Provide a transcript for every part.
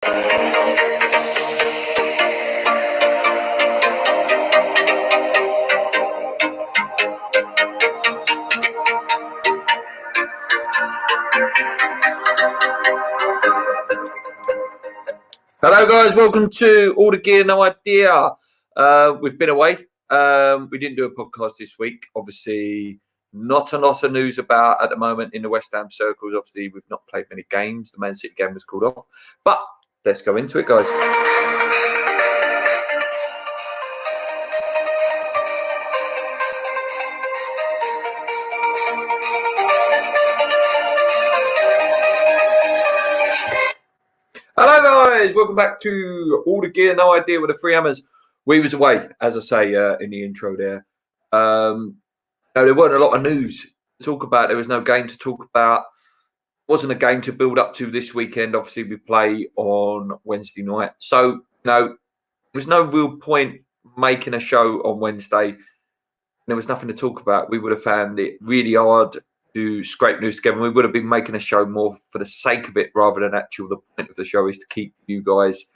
Hello guys, welcome to All the Gear, No Idea. We've been away. We didn't do a podcast this week. Obviously, not a lot of news about at the moment in the West Ham circles. Obviously, we've not played many games. The Man City game was called off. But let's go into it, guys. Hello guys, welcome back to All the Gear, No Idea with the Three Hammers. We was away, as I say in the intro there. No, there weren't a lot of news to talk about. There was no game to talk about. Wasn't a game to build up to this weekend. Obviously, we play on Wednesday night. So, there was no real point making a show on Wednesday. There was nothing to talk about. We would have found it really hard to scrape news together. We would have been making a show more for the sake of it rather than actual. The point of the show is to keep you guys,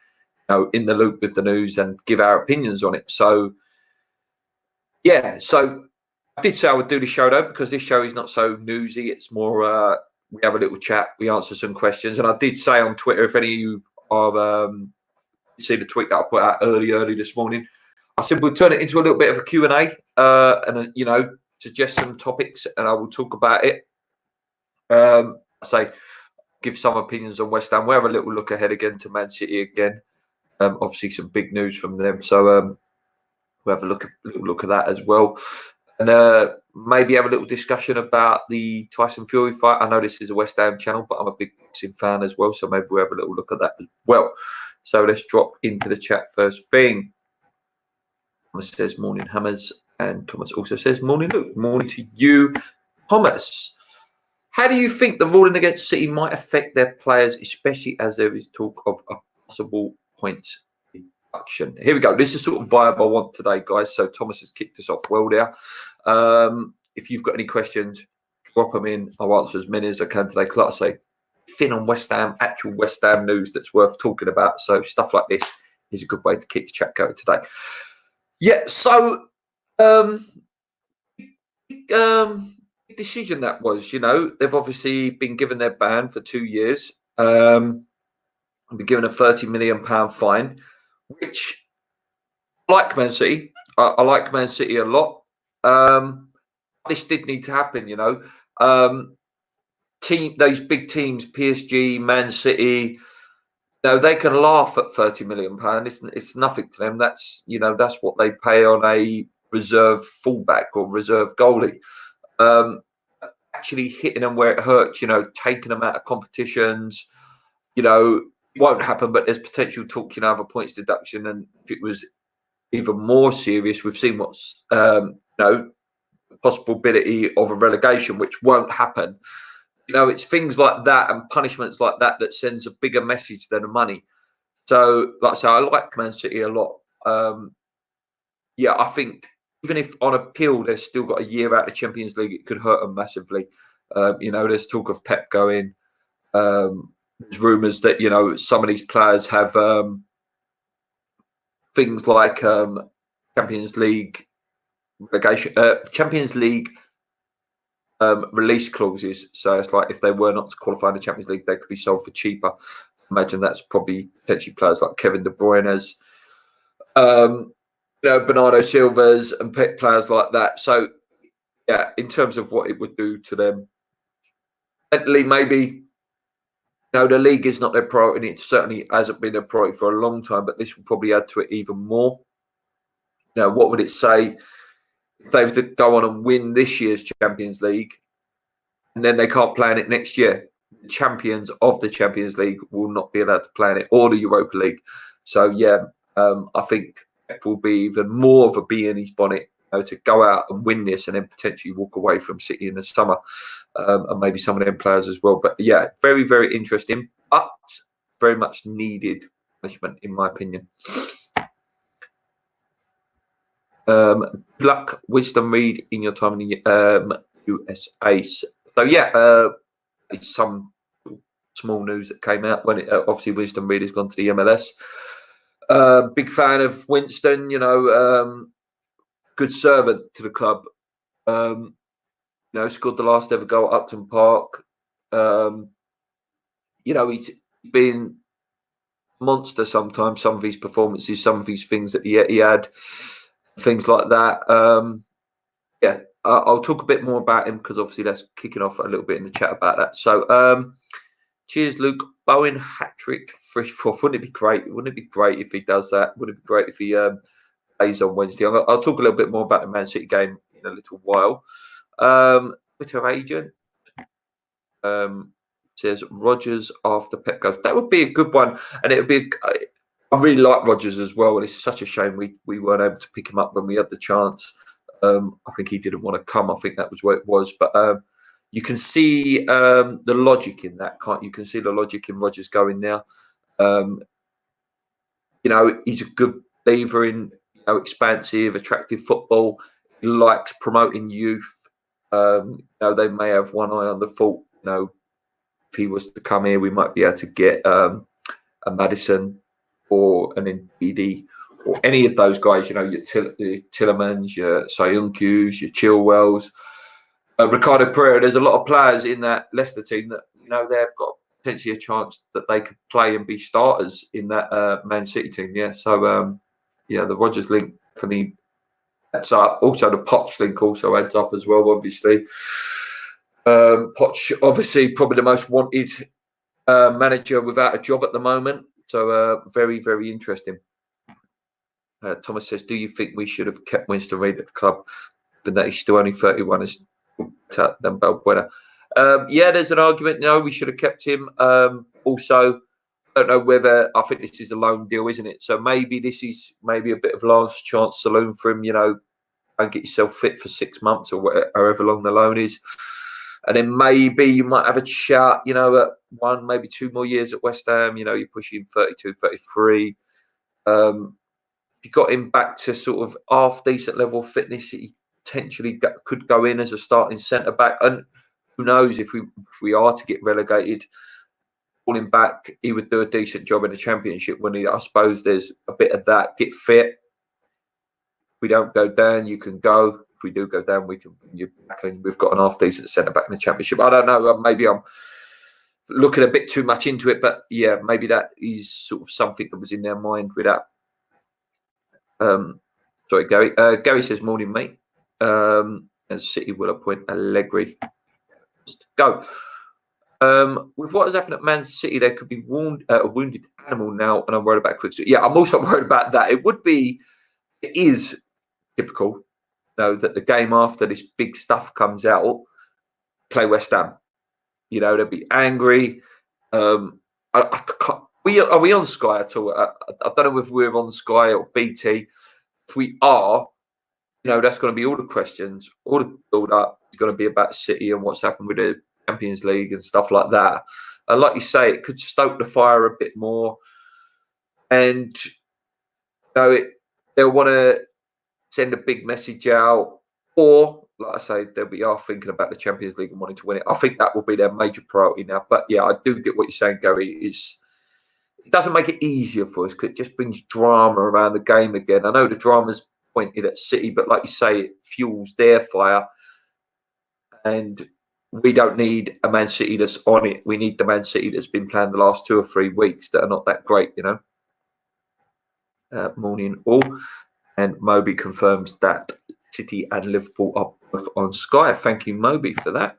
in the loop with the news and give our opinions on it. So, yeah. So I did say I would do the show though, because this show is not so newsy. It's more we have a little chat, we answer some questions, and I did say on Twitter, if any of you are see the tweet that I put out early this morning, I said we'll turn it into a little bit of a Q&A and suggest some topics, and I will talk about it. I say give some opinions on West Ham. We'll have a little look ahead again to Man City again. Obviously some big news from them, so we'll have a little look at that as well. And maybe have a little discussion about the Tyson Fury fight. I know this is a West Ham channel, but I'm a big boxing fan as well, so maybe we'll have a little look at that as well. So let's drop into the chat first thing. Thomas says morning Hammers, and Thomas also says morning Luke. Morning to you, Thomas. How do you think the ruling against City might affect their players, especially as there is talk of a possible point deduction? Here we go. This is sort of vibe I want today, guys. So Thomas has kicked us off well there. If you've got any questions, drop them in. I'll answer as many as I can today. Like I say, thin on West Ham, actual West Ham news that's worth talking about. So stuff like this is a good way to keep the chat going today. Yeah, so decision that was, they've obviously been given their ban for 2 years, been given a £30 million fine, which, like Man City, I like Man City a lot. This did need to happen, those big teams, PSG, Man City, they can laugh at £30 million. It's nothing to them. That's what they pay on a reserve fullback or reserve goalie. Actually hitting them where it hurts, taking them out of competitions, it won't happen, but there's potential talk, of a points deduction. And if it was even more serious, we've seen what's, possibility of a relegation, which won't happen. It's things like that and punishments like that that sends a bigger message than the money. So, like I say, I like Man City a lot. I think even if on appeal they've still got a year out of the Champions League, it could hurt them massively. There's talk of Pep going. There's rumours that, some of these players have things like Champions League relegation, Champions League release clauses. So it's like if they were not to qualify in the Champions League, they could be sold for cheaper. Imagine that's probably potentially players like Kevin De Bruyne's, Bernardo Silva's and players like that. So, yeah, in terms of what it would do to them, mentally, maybe, the league is not their priority. It certainly hasn't been their priority for a long time, but this will probably add to it even more. What would it say if they were to go on and win this year's Champions League and then they can't play in it next year? The champions of the Champions League will not be allowed to play in it, or the Europa League. So, yeah, I think Pep will be even more of a bee in his bonnet to go out and win this and then potentially walk away from City in the summer, and maybe some of them players as well. But, yeah, very, very interesting, but very much needed punishment, in my opinion. Good luck, wisdom read in your time in the USA. So, yeah, some small news that came out when obviously Winston Reeder's gone to the MLS. Big fan of Winston, good servant to the club. Scored the last ever goal at Upton Park. He's been a monster sometimes, some of his performances, some of his things that he had, things like that. I'll talk a bit more about him because obviously that's kicking off a little bit in the chat about that. So, cheers, Luke. Bowen hat-trick, 3-4. Wouldn't it be great? Wouldn't it be great if he does that? Wouldn't it be great if he plays on Wednesday? I'll talk a little bit more about the Man City game in a little while. Twitter agent says Rodgers after Pep goes. That would be a good one, and it would be. I really like Rodgers as well, and it's such a shame we weren't able to pick him up when we had the chance. I think he didn't want to come. I think that was where it was, but you can see the logic in that, can't you? You can see the logic in Rodgers going now. He's a good believer in expansive, attractive football. He likes promoting youth. They may have one eye on the thought. If he was to come here, we might be able to get a Maddison or an Ndidi or any of those guys. Your Tillemans, your Sayunkus, your Chilwells, Ricardo Pereira. There's a lot of players in that Leicester team that they've got potentially a chance that they could play and be starters in that Man City team. Yeah, so the Rodgers link definitely adds up. Also, the Poch link also adds up as well. Obviously, Poch obviously probably the most wanted manager without a job at the moment. So very, very interesting. Thomas says, do you think we should have kept Winston Reid at the club, given that he's still only 31 is than Balbuena? There's an argument. No, we should have kept him. Also, I don't know whether, I think this is a loan deal, isn't it? So maybe this is a bit of last chance saloon for him, and get yourself fit for 6 months or however long the loan is. And then maybe you might have a chat, at 1, maybe 2 more years at West Ham. You're pushing 32, 33. If you got him back to sort of half decent level of fitness, he potentially could go in as a starting centre back. And who knows if we are to get relegated, falling back, he would do a decent job in the Championship. I suppose there's a bit of that. Get fit. If we don't go down, you can go. If we do go down, we can bring you back, and we've got an half decent centre back in the Championship. I don't know. Maybe I'm looking a bit too much into it, but yeah, maybe that is sort of something that was in their mind with that. Sorry, Gary. Gary says, morning, mate. And City will appoint Allegri. Go. With what has happened at Man City, there could be a wounded animal now, and I'm worried about quick. Yeah, I'm also worried about that. It is typical, that the game after this big stuff comes out, play West Ham. They'll be angry. Are we on Sky at all? I don't know if we're on Sky or BT. If we are, that's going to be all the questions, all the build-up is going to be about City and what's happened with the Champions League and stuff like that. And like you say, it could stoke the fire a bit more. And, they'll want to send a big message out. Or, like I say, they'll be thinking about the Champions League and wanting to win it. I think that will be their major priority now. But, yeah, I do get what you're saying, Gary. It doesn't make it easier for us because it just brings drama around the game again. I know the drama's pointed at City, but like you say, it fuels their fire. And we don't need a Man City that's on it. We need the Man City that's been playing the last 2 or 3 weeks that are not that great, Morning all. And Moby confirms that City and Liverpool are both on Sky. Thank you, Moby, for that.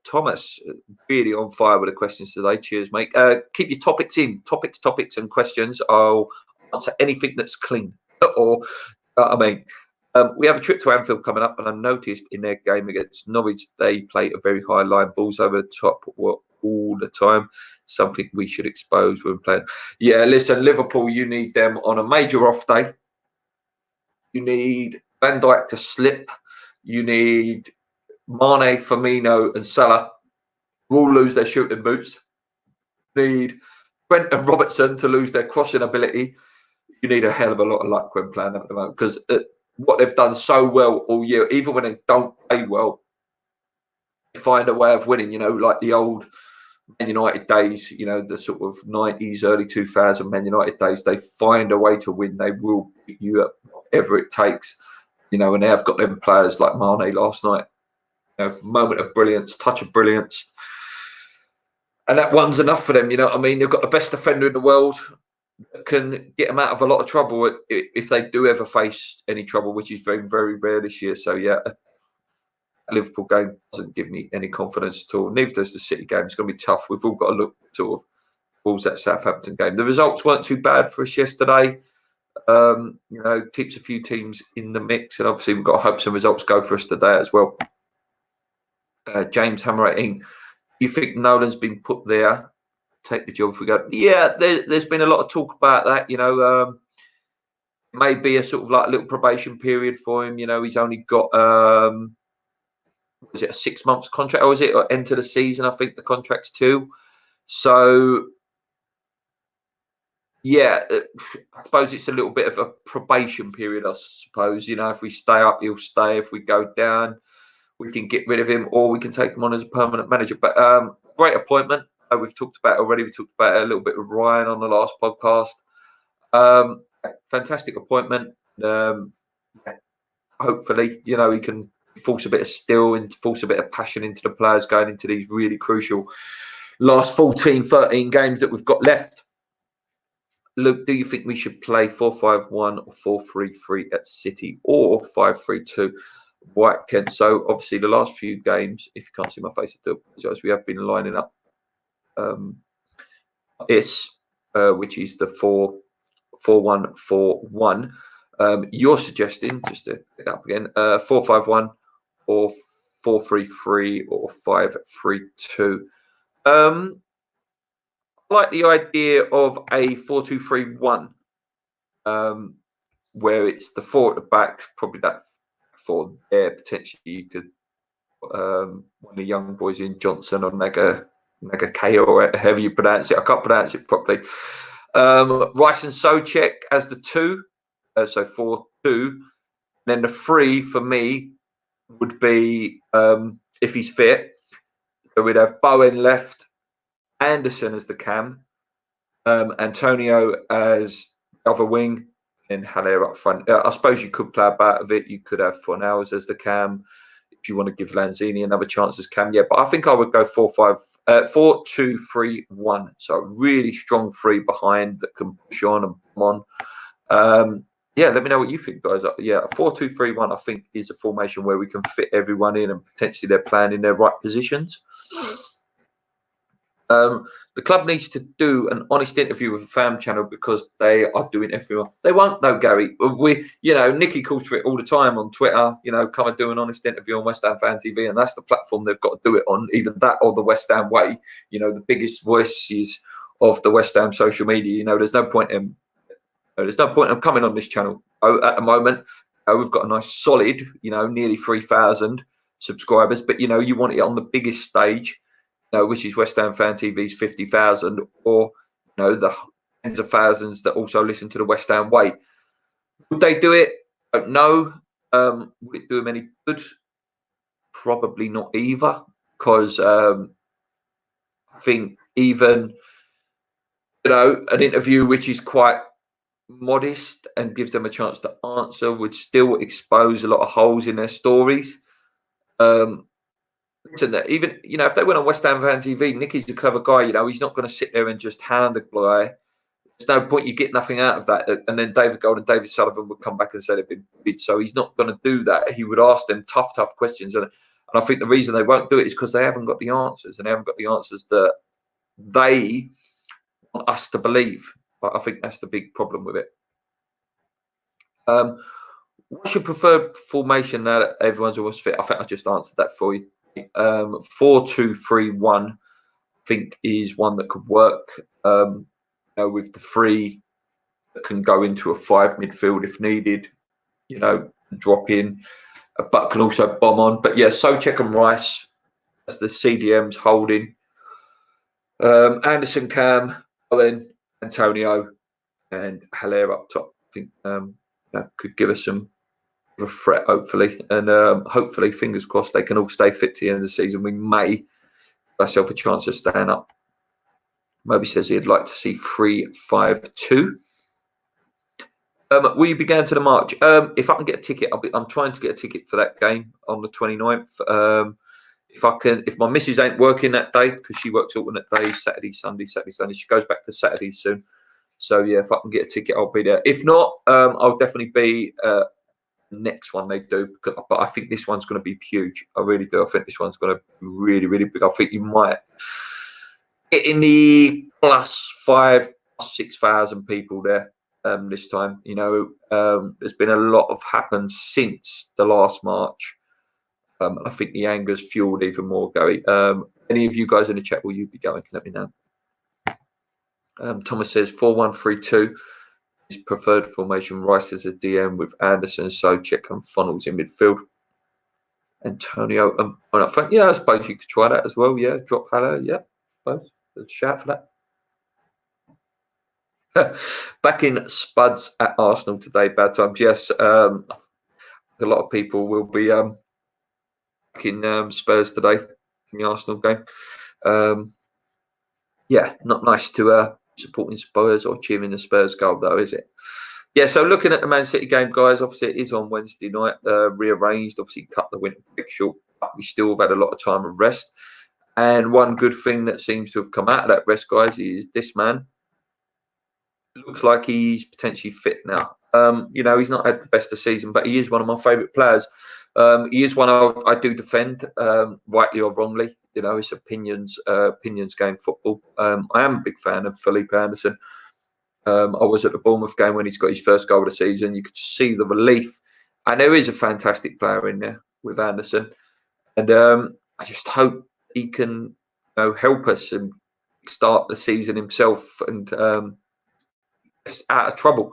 Thomas, really on fire with the questions today. Cheers, mate. Keep your topics in. Topics and questions. I'll answer anything that's clean. We have a trip to Anfield coming up, and I noticed in their game against Norwich, they play a very high line, balls over the top all the time. Something we should expose when playing. Yeah, listen, Liverpool, you need them on a major off day. You need Van Dijk to slip. You need Mane, Firmino and Salah will lose their shooting boots. You need Trent and Robertson to lose their crossing ability. You need a hell of a lot of luck when playing at the moment because what they've done so well all year, even when they don't play well, they find a way of winning, like the old Man United days, you know, the sort of 90s, early 2000 Man United days, they find a way to win. They will beat you up whatever it takes, you know, and they have got them players like Mane last night. You know, moment of brilliance, touch of brilliance. And that one's enough for them, you know what I mean? They've got the best defender in the world that can get them out of a lot of trouble if they do ever face any trouble, which is very, very rare this year. So, yeah, Liverpool game doesn't give me any confidence at all. Neither does the City game. It's going to be tough. We've all got to look sort of towards that Southampton game. The results weren't too bad for us yesterday. You know, keeps a few teams in the mix, and obviously we've got to hope some results go for us today as well. James Hammer 18. You think Nolan's been put there? Take the job if we go. Yeah, there's been a lot of talk about that. You know, maybe a sort of like little probation period for him. You know, he's only got is it a 6 months contract, or is it end of the season? I think the contract's 2. So yeah, I suppose it's a little bit of a probation period. I suppose, you know, if we stay up, he'll stay. If we go down, we can get rid of him, or we can take him on as a permanent manager. But great appointment. We've talked about it already. We talked about it a little bit with Ryan on the last podcast. Fantastic appointment. Hopefully, you know, he can force a bit of steel and force a bit of passion into the players going into these really crucial last 14, 13 games that we've got left. Luke, do you think we should play 4-5-1 or 4-3-3 at City, or 5-3-2? White Kent. So obviously the last few games, if you can't see my face, I do apologise. We have been lining up which is the 4-1-4-1. You're suggesting, just to pick up again, 4-5-1 or 4-3-3 or 5-3-2. I like the idea of a 4-2-3-1, where it's the 4 at the back, probably that 4 there. Potentially you could one of the young boys in Johnson or Mega K, or however you pronounce it. I can't pronounce it properly. Rice and Souček as the 2, so 4-2. And then the 3 for me would be, if he's fit, so we'd have Bowen left, Anderson as the cam, Antonio as the other wing, and Haller up front. I suppose you could play about of it. You could have Fornals as the cam if you want to give Lanzini another chance as cam. Yeah, but I think I would go 4-2-3-1. So a really strong 3 behind that can push on and come on. Yeah, let me know what you think, guys. Yeah, a 4-2-3-1 I think is a formation where we can fit everyone in and potentially they're playing in their right positions. The club needs to do an honest interview with the fan channel because they are doing everyone. They won't though, Gary. You know, Nicky calls for it all the time on Twitter. You know, come and do an honest interview on West Ham Fan TV, and that's the platform they've got to do it on. Either that or the West Ham Way. You know, the biggest voices of the West Ham social media. You know, there's no point in coming on this channel at the moment. We've got a nice solid, you know, nearly 3,000 subscribers, but you know, you want it on the biggest stage. Which is West Ham Fan TV's 50,000, or you know, the tens of thousands that also listen to the West Ham Way. Would they do it? I don't know. Would it do them any good? Probably not either, because I think even, you know, an interview which is quite modest and gives them a chance to answer would still expose a lot of holes in their stories. Even, you know, if they went on West Ham Fan TV, Nicky's a clever guy. You know, he's not going to sit there and just hand the guy. There's no point. You get nothing out of that. And then David Gold and David Sullivan would come back and say they've been bullied. So he's not going to do that. He would ask them tough questions. And I think the reason they won't do it is because they haven't got the answers, and they haven't got the answers that they want us to believe. But I think that's the big problem with it. What's your preferred formation now that everyone's almost fit? I think I just answered that for you. 4-2-3-1 I think is one that could work, you know, with the 3 that can go into a 5 midfield if needed, you know, drop in, but can also bomb on. But yeah, Souček and Rice as the CDMs holding, Anderson, Cam, Owen, Antonio, and Haller up top. I think that could give us some a threat, hopefully, and hopefully, fingers crossed, they can all stay fit to the end of the season. We may give ourselves a chance of staying up. Moby says he'd like to see 3-5-2. Will you be going to the March? If I can get a ticket, I'm trying to get a ticket for that game on the 29th. If my missus ain't working that day, because she works alternate days, Saturday, Sunday. She goes back to Saturday soon. So yeah, if I can get a ticket, I'll be there. If not, I'll definitely be next one they do. But I think this one's going to be huge. I really do. I think this one's going to be really, really big. I think you might get in the +5,000, +6,000 people there. This time, there's been a lot of happened since the last March. I think the anger's fueled even more, Gary. Any of you guys in the chat, will you be going? Let me know. Thomas says 4-1-3-2 is preferred formation. Rice as a DM with Anderson, Socek and Funnels in midfield. Antonio up front. Yeah, I suppose you could try that as well. Yeah, drop Haller. Yeah, I suppose. Let's shout for that. Back in Spuds at Arsenal today, bad times. Yes, a lot of people will be back in Spurs today in the Arsenal game. Yeah, not nice to supporting Spurs or cheering the Spurs goal, though, is it? Yeah, so looking at the Man City game, guys, obviously it is on Wednesday night, rearranged, obviously cut the winter break short, but we still have had a lot of time of rest. And one good thing that seems to have come out of that rest, guys, is this man. It looks like he's potentially fit now. He's not had the best of season, but he is one of my favourite players. He is one I do defend, rightly or wrongly. His opinions game football. I am a big fan of Felipe Anderson. I was at the Bournemouth game when he's got his first goal of the season. You could just see the relief. And there is a fantastic player in there with Anderson. And I just hope he can help us and start the season himself and out of trouble.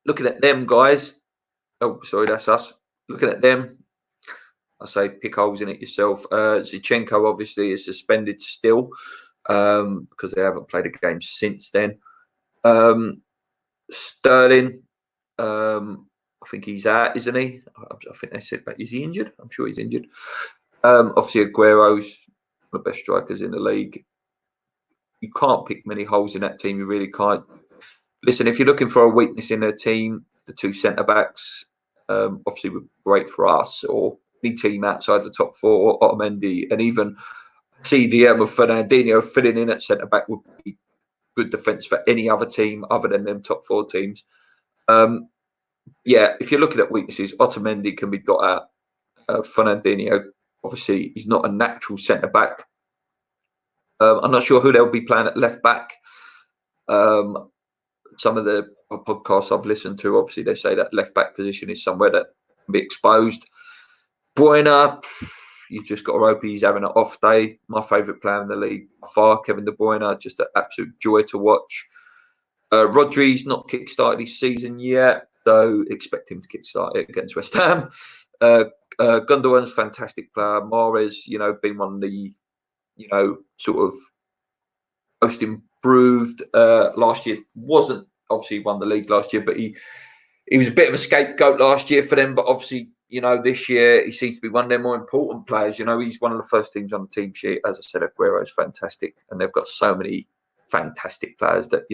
Looking at them, guys. Oh, sorry, that's us. Looking at them, I say pick holes in it yourself. Zinchenko obviously is suspended still because they haven't played a game since then. Sterling, I think he's out, isn't he? I think they said that. Is he injured? I'm sure he's injured. Obviously, Aguero's one of the best strikers in the league. You can't pick many holes in that team. You really can't. Listen, if you're looking for a weakness in their team, the two centre-backs obviously were great for us, or any team outside the top four, or Otamendi, and even CDM of Fernandinho filling in at centre-back would be good defence for any other team other than them top four teams. If you're looking at weaknesses, Otamendi can be got out. Fernandinho, obviously, he's not a natural centre-back. I'm not sure who they'll be playing at left-back. Some of the podcasts I've listened to, obviously, they say that left-back position is somewhere that can be exposed. Bruyne, you've just got to hope he's having an off day. My favourite player in the league far, Kevin De Bruyne, just an absolute joy to watch. Rodri's not kick-started his season yet, so expect him to kick-start it against West Ham. Gundogan's a fantastic player. Mahrez, been one of the, sort of most improved last year. Wasn't obviously won the league last year, but he was a bit of a scapegoat last year for them. But obviously, this year he seems to be one of their more important players. He's one of the first teams on the team sheet. As I said, Aguero's fantastic, and they've got so many fantastic players that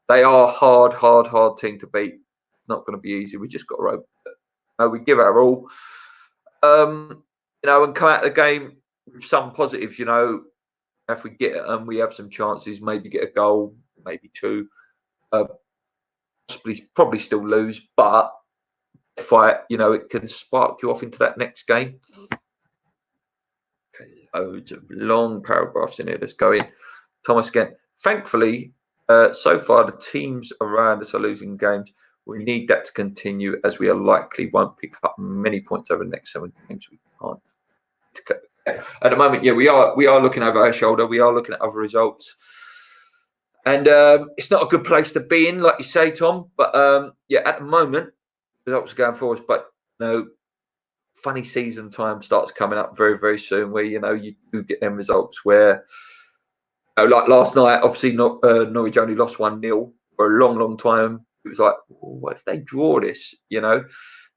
they are hard team to beat. It's not going to be easy. We just got to hope we give it our all. And come out of the game with some positives. If we get it and we have some chances, maybe get a goal, maybe two. Probably still lose, but fight, it can spark you off into that next game. Okay, loads of long paragraphs in here. Let's go in. Thomas again. Thankfully, so far the teams around us are losing games. We need that to continue, as we are likely won't pick up many points over the next 7 games. We can't. At the moment, we are looking over our shoulder. We are looking at other results, and it's not a good place to be in, like you say, Tom. But at the moment, results are going for us. But funny season time starts coming up very, very soon, where you do get them results where, like last night, obviously Norwich only lost 1-0 for a long, long time. It was like, what if they draw this?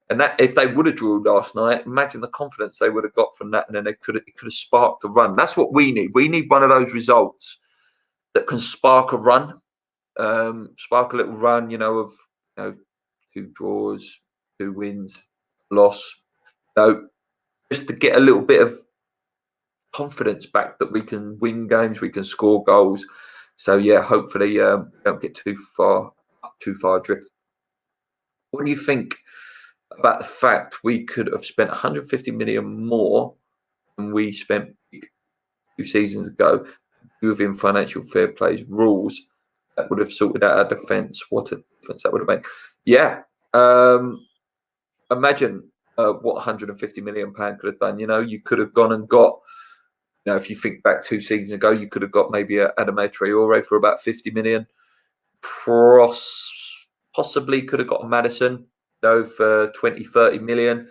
And that if they would have drawn last night, imagine the confidence they would have got from that, and then it could have sparked a run. That's what we need. We need one of those results that can spark a run, spark a little run. Of 2 draws, 2 wins, loss. Just to get a little bit of confidence back that we can win games, we can score goals. So yeah, hopefully don't get too far adrift. What do you think about the fact we could have spent 150 million more than we spent 2 seasons ago within financial fair play's rules? That would have sorted out our defence. What a difference that would have made. Yeah. Imagine what 150 million pound could have done. You could have gone and got, if you think back 2 seasons ago, you could have got maybe a Adama Traore for about 50 million. Possibly could have got a Maddison, for 20, 30 million.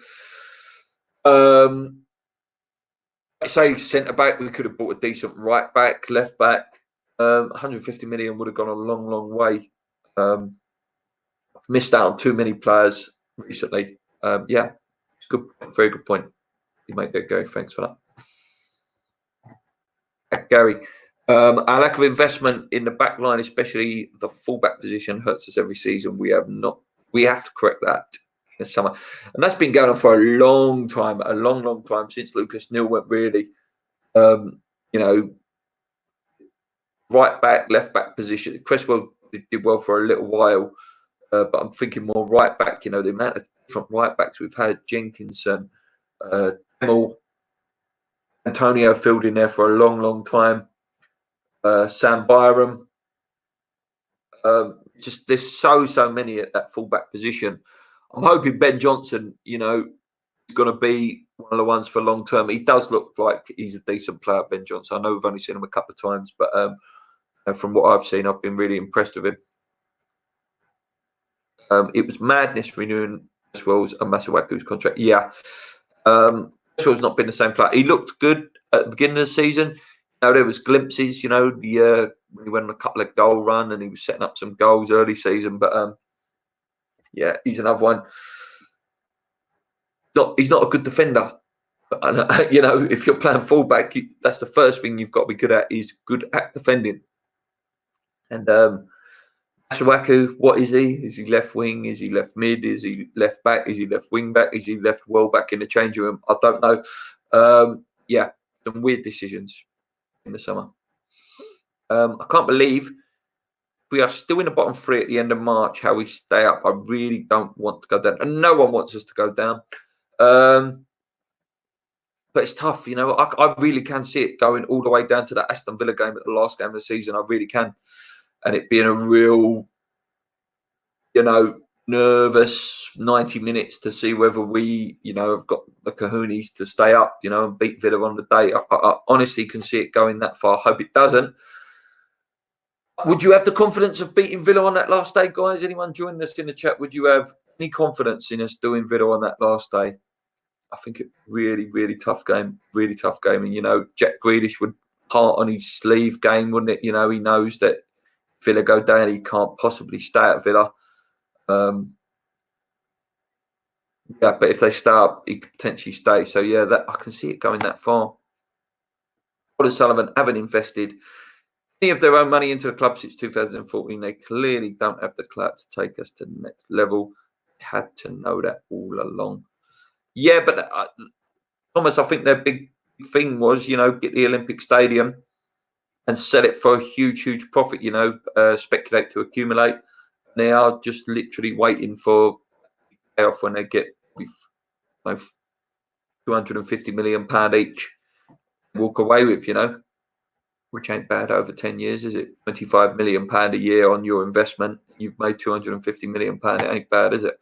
Say centre back, we could have bought a decent right back, left back. 150 million would have gone a long, long way. I've missed out on too many players recently. Yeah, good, very good point. You make that, Gary. Thanks for that, Gary. Our lack of investment in the back line, especially the fullback position, hurts us every season. We have to correct that in the summer, and that's been going on for a long time, long time since Lucas Neal went really. Right back, left back position. Cresswell did well for a little while, but I'm thinking more right back. The amount of different right backs we've had: Jenkinson, Emil, Antonio filled in there for a long, long time. Sam Byram. Just there's so many at that fullback position. I'm hoping Ben Johnson, is going to be one of the ones for long term. He does look like he's a decent player, Ben Johnson. I know we've only seen him a couple of times, but from what I've seen, I've been really impressed with him. It was madness renewing Cresswell's and Masuaku's contract. Yeah, Cresswell's not been the same player. He looked good at the beginning of the season. There was glimpses, when he went on a couple of goal run and he was setting up some goals early season. But yeah, he's another one. He's not a good defender. And, if you're playing fullback, that's the first thing you've got to be good at, is good at defending. And Masuaku, what is he? Is he left wing? Is he left mid? Is he left back? Is he left wing back? Is he left well back in the changing room? I don't know. Yeah, some weird decisions in the summer. I can't believe we are still in the bottom 3 at the end of March. How we stay up, I really don't want to go down, and no one wants us to go down. But it's tough, I really can see it going all the way down to that Aston Villa game at the last game of the season. I really can, and it being a real, nervous 90 minutes to see whether we, have got the cojones to stay up, and beat Villa on the day. I honestly can see it going that far. I hope it doesn't. Would you have the confidence of beating Villa on that last day, guys? Anyone joining us in the chat? Would you have any confidence in us doing Villa on that last day? I think it really, really tough game. Really tough game. And, Jack Grealish would heart on his sleeve game, wouldn't it? He knows that if Villa go down, he can't possibly stay at Villa. Yeah, but if they stay up, he could potentially stay. So, yeah, I can see it going that far. Paul and Sullivan haven't invested any of their own money into the club since 2014. They clearly don't have the clout to take us to the next level. They had to know that all along. Yeah, but Thomas, I think their big thing was, get the Olympic Stadium and sell it for a huge, huge profit, speculate to accumulate. They are just literally waiting for payoff when they get £250 million each, walk away with, which ain't bad over 10 years, is it? £25 million a year on your investment. You've made £250 million. It ain't bad, is it?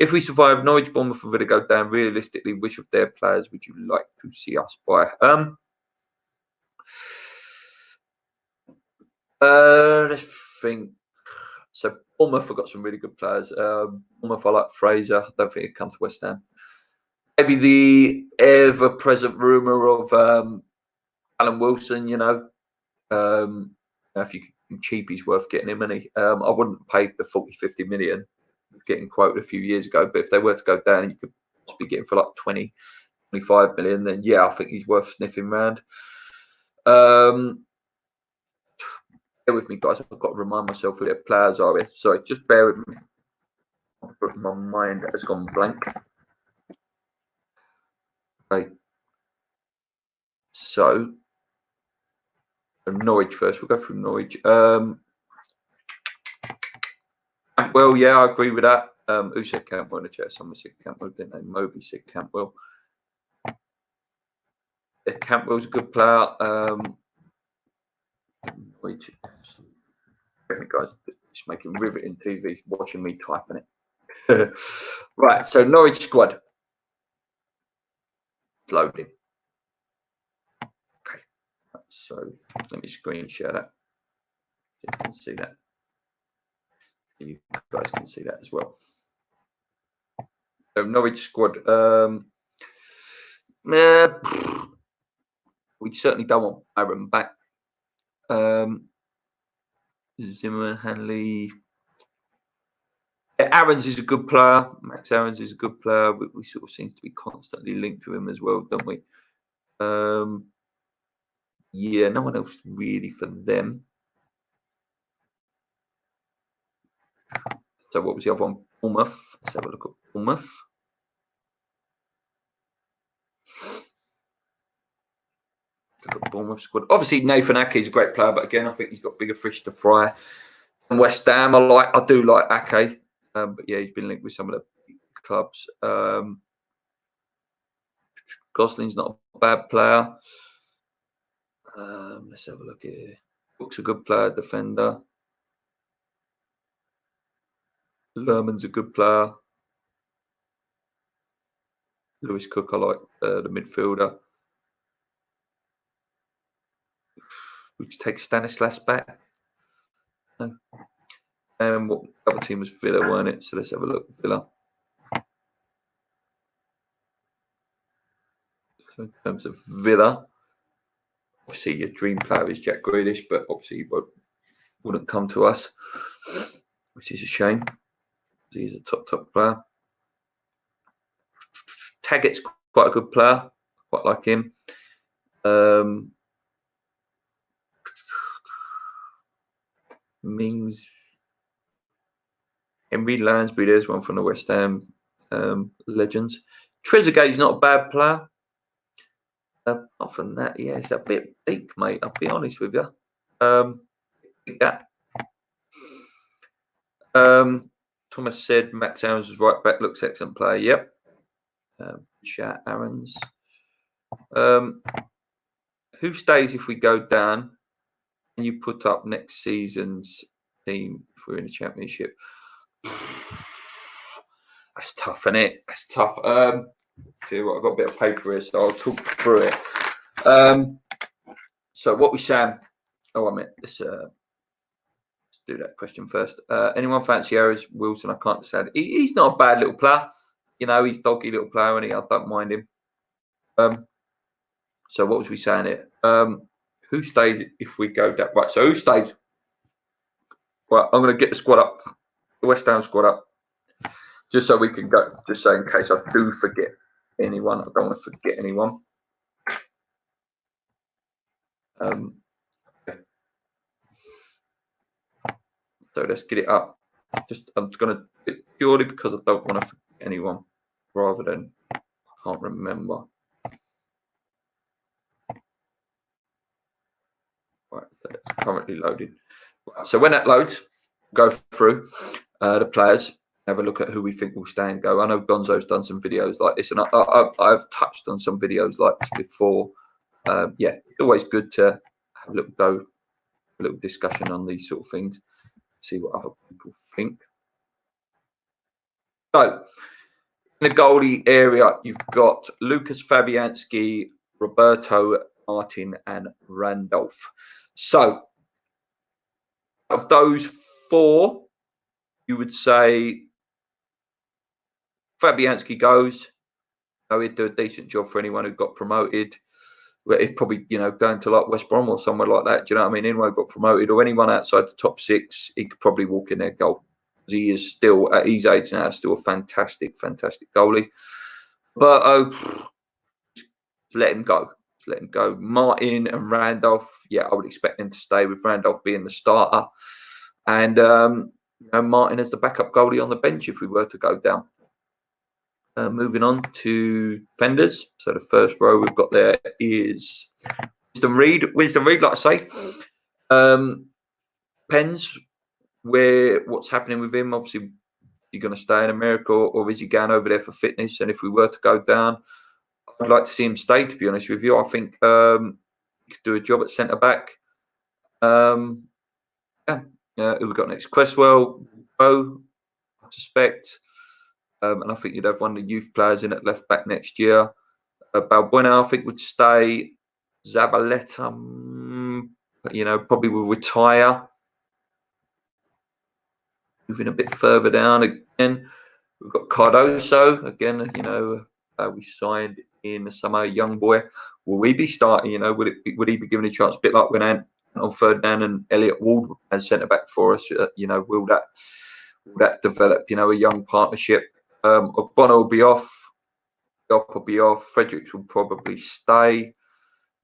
If we survive Norwich, Bournemouth, and Villa go down, realistically, which of their players would you like to see us buy? Let's think. So Bournemouth have got some really good players. Bournemouth, I like Fraser. I don't think he'd come to West Ham. Maybe the ever-present rumour of Alan Wilson, if you can cheap, he's worth getting him, and I wouldn't pay the 40-50 million. getting quoted a few years ago. But if they were to go down, you could be getting for like 20, 25 million. Then yeah, I think he's worth sniffing round. Bear with me, guys. I've got to remind myself who their players are. Sorry, just bear with me. My mind has gone blank. Okay. So, Norwich first. We'll go through Norwich. Well, yeah, I agree with that. Who said Campbell in the chat? Someone said Campbell, didn't they? Moby said Campbell. Yeah, Campbell's a good player. Norwich. Guys, it's making riveting TV watching me typing it. Right, so Norwich squad. Loading. Okay, so let me screen share that. You can see that. You guys can see that as well. So Norwich squad. We certainly don't want Aaron back. Zimmerman, Hanley. Aarons is a good player. Max Aarons is a good player. We sort of seem to be constantly linked to him as well, don't we? Yeah, no one else really for them. So what was the other one? Bournemouth. Let's have a look at Bournemouth. Look at Bournemouth squad. Obviously, Nathan Ake is a great player, but again, I think he's got bigger fish to fry. And West Ham, I do like Ake, but yeah, he's been linked with some of the clubs. Gosling's not a bad player. Let's have a look here. Cook's a good player, defender. Lerman's a good player. Lewis Cook, I like the midfielder. We just take Stanislas back. No. What other team was Villa, weren't it? So let's have a look. Villa. So in terms of Villa, obviously your dream player is Jack Grealish, but obviously he wouldn't come to us, which is a shame. He's a top player. Taggart's quite a good player. Quite like him. Mings. Henry Lansbury, there's one from the West Ham legends. Trezeguet's not a bad player. Apart from that, yeah, it's a bit weak, mate. I'll be honest with you. That. Thomas said Max Aarons is right back. Looks excellent player. Yep. Chat Aarons. Who stays if we go down? And you put up next season's team if we're in the championship? That's tough, isn't it? That's tough. See what, I've got a bit of paper here, so I'll talk through it. So what we saying? Oh, I meant let's do that question first. Anyone fancy Aarons Wilson? I can't decide. He's not a bad little player. You know, he's doggy little player, and I don't mind him. So what was we saying here? Who stays if we go down? Right. So who stays? Well, I'm going to get the squad up, the West Ham squad up, just so we can go. Just so in case I do forget anyone, I don't want to forget anyone. Okay. So let's get it up. I'm going to do it purely because I don't want to forget anyone, rather than I can't remember. Right, that's currently loading. Right, so when that loads, go through the players, have a look at who we think will stay and go. I know Gonzo's done some videos like this, and I've touched on some videos like this before. Yeah, it's always good to have a little discussion on these sort of things, see what other people think. So, in the goalie area, you've got Lucas Fabianski, Roberto Martin, and Randolph. So, of those four, you would say Fabianski goes. He'd do a decent job for anyone who got promoted. He'd probably, going to like West Brom or somewhere like that. Do you know what I mean? Anyone who got promoted or anyone outside the top six, he could probably walk in their goal. He is still, at his age now, still a fantastic goalie. But let him go. Let him go. Martin and Randolph, yeah, I would expect them to stay, with Randolph being the starter. And Martin as the backup goalie on the bench if we were to go down. Moving on to defenders. So the first row we've got there is Wisdom Reed. Like I say, depends what's happening with him. Obviously, is he going to stay in America, or is he going over there for fitness? And if we were to go down, I'd like to see him stay, to be honest with you. I think he could do a job at centre back. Who we got next? Cresswell, I suspect. And I think you'd have one of the youth players in at left back next year. Balbuena, I think, would stay. Zabaleta, probably will retire. Moving a bit further down again, we've got Cardoso again. We signed in the summer, young boy. Will we be starting? Would he be given a chance? A bit like when on Ferdinand and Elliot Ward as centre back for us. Will that develop? A young partnership. Ogbonna will be off. Diop will be off. Fredericks will probably stay.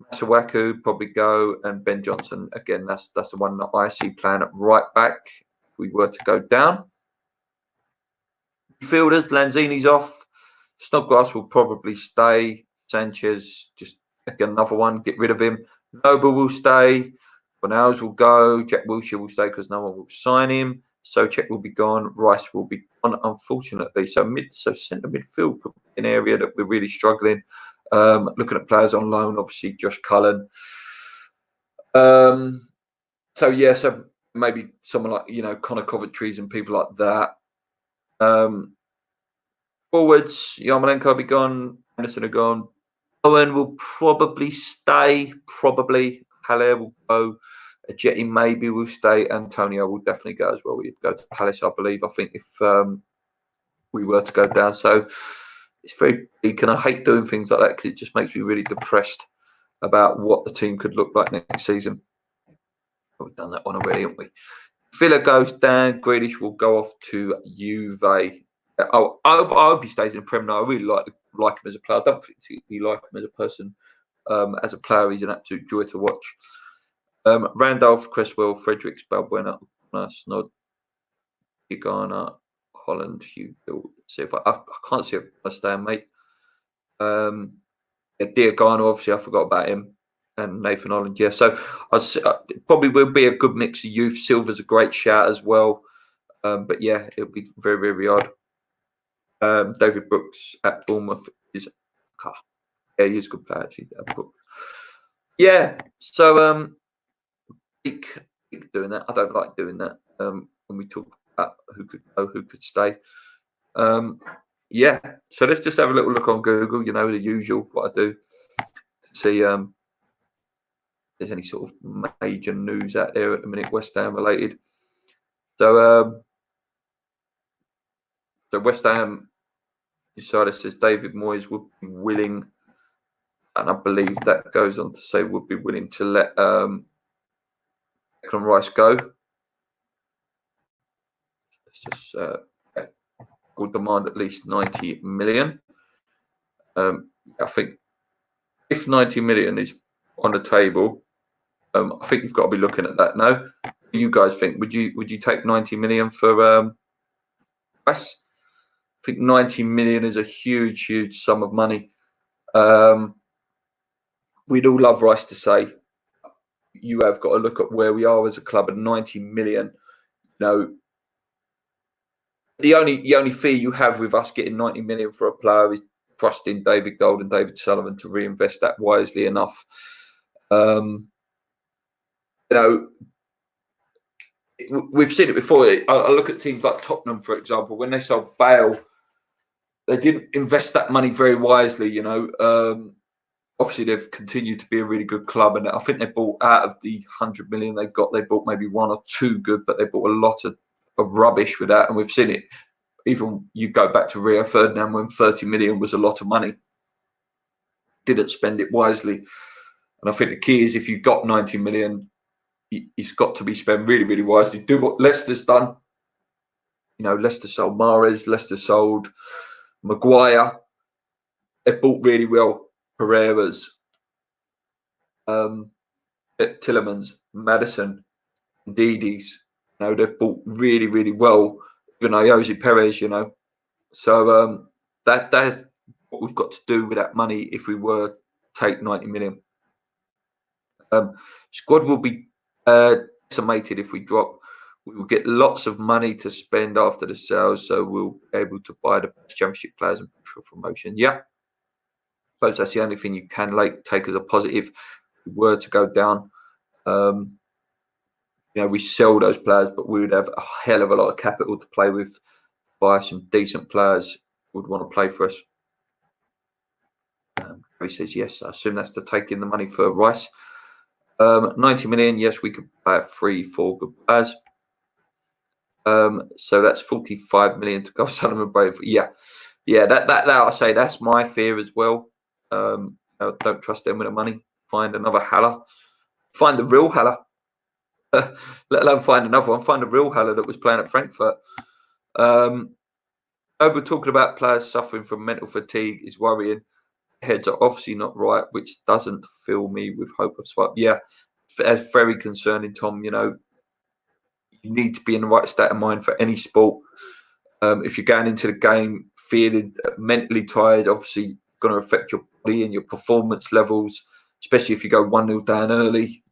Masuaku probably go, and Ben Johnson again. That's the one that I see playing at right back if we were to go down. Midfielders, Lanzini's off. Snodgrass will probably stay. Sanchez, just again another one. Get rid of him. Noble will stay. Bonals will go. Jack Wilshere will stay because no one will sign him. Socek will be gone. Rice will be gone, unfortunately. So centre midfield could be an area that we're really struggling. Looking at players on loan, obviously Josh Cullen. So maybe someone like Connor Coventry's and people like that. Forwards, Yarmolenko will be gone. Anderson are gone. Owen will probably stay. Probably Haller will go. Jetty maybe will stay. Antonio will definitely go as well. We'd go to Palace, I believe. I think if we were to go down. So it's very big, and I hate doing things like that because it just makes me really depressed about what the team could look like next season. We've done that one already, haven't we? Villa goes down. Grealish will go off to Juve. I hope he stays in the Premier. I really like him as a player. I don't particularly like him as a person. As a player, he's an absolute joy to watch. Randolph, Cresswell, Fredericks, Balbuena, Snod, Ghana, Holland, Hugh. See if I can't see if I staying, mate. Diagano, obviously, I forgot about him, and Nathan Holland. Yeah, so probably will be a good mix of youth. Silver's a great shout as well, but yeah, it'll be very, very odd. David Brooks at Bournemouth he's a good player actually. Yeah, so Peak doing that. I don't like doing that. When we talk about who could go, who could stay. Yeah, so let's just have a little look on Google. The usual what I do. See if there's any sort of major news out there at the minute, West Ham related. So West Ham decided, says David Moyes would be willing, and I believe that goes on to say would be willing to let Declan Rice go. Let's just will demand at least 90 million. I think if 90 million is on the table, I think you've got to be looking at that now. What do you guys think? Would you take 90 million for Rice? I think 90 million is a huge sum of money. We'd all love Rice to say. You have got to look at where we are as a club at 90 million. The only fear you have with us getting 90 million for a player is trusting David Gold and David Sullivan to reinvest that wisely enough. We've seen it before. I look at teams like Tottenham, for example, when they sold Bale, they didn't invest that money very wisely. Obviously they've continued to be a really good club, and I think they bought out of the 100 million they got, they bought maybe one or two good, but they bought a lot of rubbish with that, and we've seen it. Even you go back to Rio Ferdinand when 30 million was a lot of money. Didn't spend it wisely. And I think the key is if you've got 90 million, it's got to be spent really, really wisely. Do what Leicester's done. Leicester sold Mahrez, Leicester sold Maguire. They've bought really well. Pereira's, Tillemans, Maddison, Didi's. They've bought really, really well. Jose Perez, So that's what we've got to do with that money if we were to take 90 million. Squad will be decimated if we drop. We will get lots of money to spend after the sales, so we'll be able to buy the best Championship players and push for promotion. Yeah, I suppose that's the only thing you can take as a positive. If we were to go down, we sell those players, but we would have a hell of a lot of capital to play with, buy some decent players who would want to play for us. He says yes. I assume that's to take in the money for Rice. 90 million. Yes, we could buy 3-4 good players. So that's 45 million to go. Solomon Brave. Yeah. That I say that's my fear as well. Don't trust them with the money. Find another Haller. Find the real Haller. Let alone find another one. Find a real Haller that was playing at Frankfurt. We're talking about players suffering from mental fatigue is worrying. Heads are obviously not right, which doesn't fill me with hope of swap. Yeah, that's very concerning, Tom. You need to be in the right state of mind for any sport. If you're going into the game feeling mentally tired, obviously going to affect your body and your performance levels, especially if you go 1-0 down early.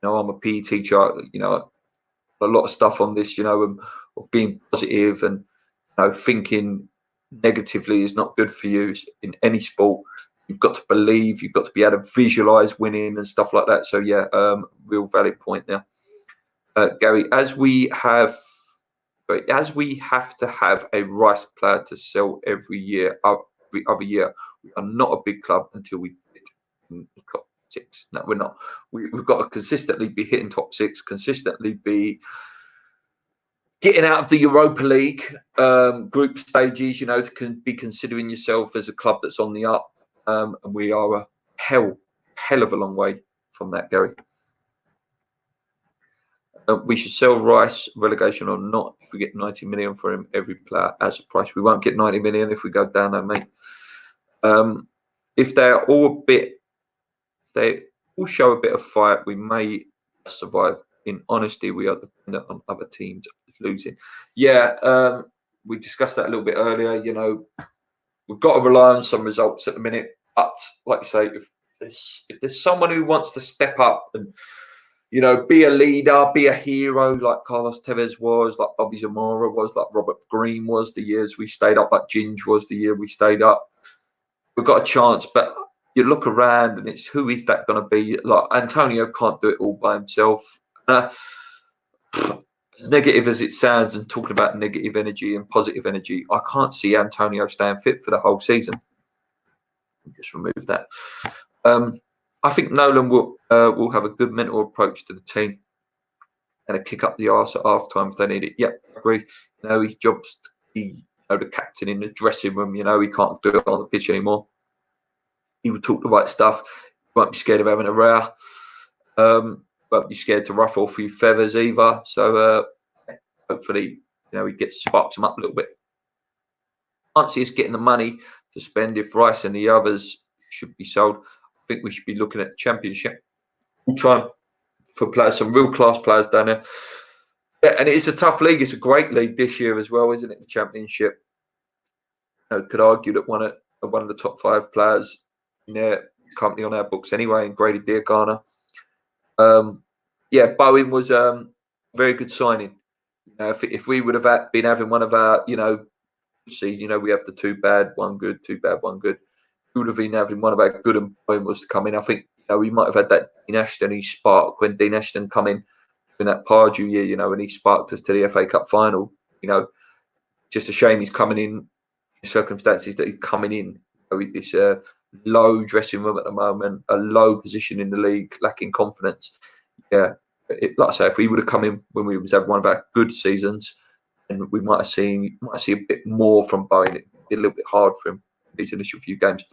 I'm a PE teacher, a lot of stuff on this, of being positive and thinking negatively is not good for you in any sport. You've got to believe, you've got to be able to visualize winning and stuff like that. So yeah, real valid point there. Gary, as we have to have a Rice player to sell every other year, we are not a big club until we hit top 6. No, we're not. We've got to consistently be hitting top 6, consistently be getting out of the Europa League group stages, to be considering yourself as a club that's on the up. And we are a hell of a long way from that, Gary. We should sell Rice, relegation or not. If we get 90 million for him, every player as a price. We won't get 90 million if we go down, though, mate. If they're all they all show a bit of fight, we may survive. In honesty, we are dependent on other teams losing. Yeah, we discussed that a little bit earlier. We've got to rely on some results at the minute. But like I say, if there's someone who wants to step up and be a leader, be a hero, like Carlos Tevez was, like Bobby Zamora was, like Robert Green was the years we stayed up, like Ginge was the year we stayed up. We've got a chance, but you look around and it's who is that going to be? Like Antonio can't do it all by himself. As negative as it sounds, and talking about negative energy and positive energy, I can't see Antonio staying fit for the whole season. Just remove that. I think Nolan will have a good mental approach to the team and a kick up the arse at half time if they need it. Yeah, I agree. His job's to be the captain in the dressing room. He can't do it on the pitch anymore. He would talk the right stuff. He won't be scared of having a row. Won't be scared to ruffle a few feathers either. So hopefully, he sparks them up a little bit. Can't see us getting the money to spend if Rice and the others should be sold. I think we should be looking at the Championship. We'll try for players, some real class players down there. Yeah, and it's a tough league. It's a great league this year as well, isn't it? The Championship. Could argue that one of the top 5 players in their company on our books anyway, and Grady Diakana. Bowen was a very good signing. If we would have been having one of our, season, we have the 2 bad, 1 good, 2 bad, 1 good. We would have been having one of our good and Bowen was to come in. I think we might have had that Dean Ashton spark when Dean Ashton come in that Pardew year, and he sparked us to the FA Cup final. Just a shame he's coming in circumstances that he's coming in. It's a low dressing room at the moment, a low position in the league, lacking confidence. Yeah, like I say, if we would have come in when we was having one of our good seasons, and we might see a bit more from Bowen. It'd be a little bit hard for him these initial few games.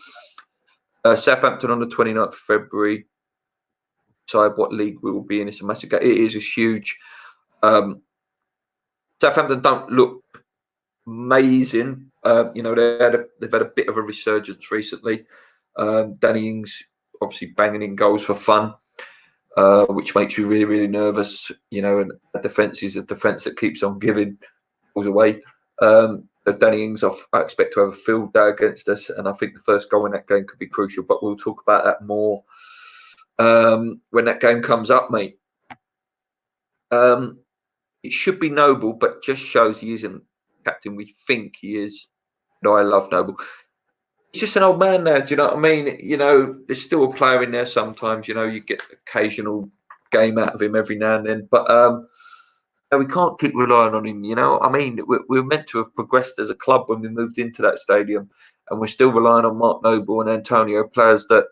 Southampton on the 29th of February. Decide what league we will be in. It's a massive game. It is huge. Southampton don't look amazing. You know, they've had a bit of a resurgence recently. Danny Ings obviously banging in goals for fun, which makes me really, really nervous. You know, and the defence is a defence that keeps on giving goals away. Danny Ings, I expect to have a field day against us, and I think the first goal in that game could be crucial. But we'll talk about that more when that game comes up, mate. It should be Noble, but just shows he isn't captain we think he is. No, I love Noble. He's just an old man now. Do you know what I mean? You know, there's still a player in there sometimes. You know, you get occasional game out of him every now and then, but we can't keep relying on him. You know, I mean, we're meant to have progressed as a club when we moved into that stadium, and we're still relying on Mark Noble and Antonio, players that,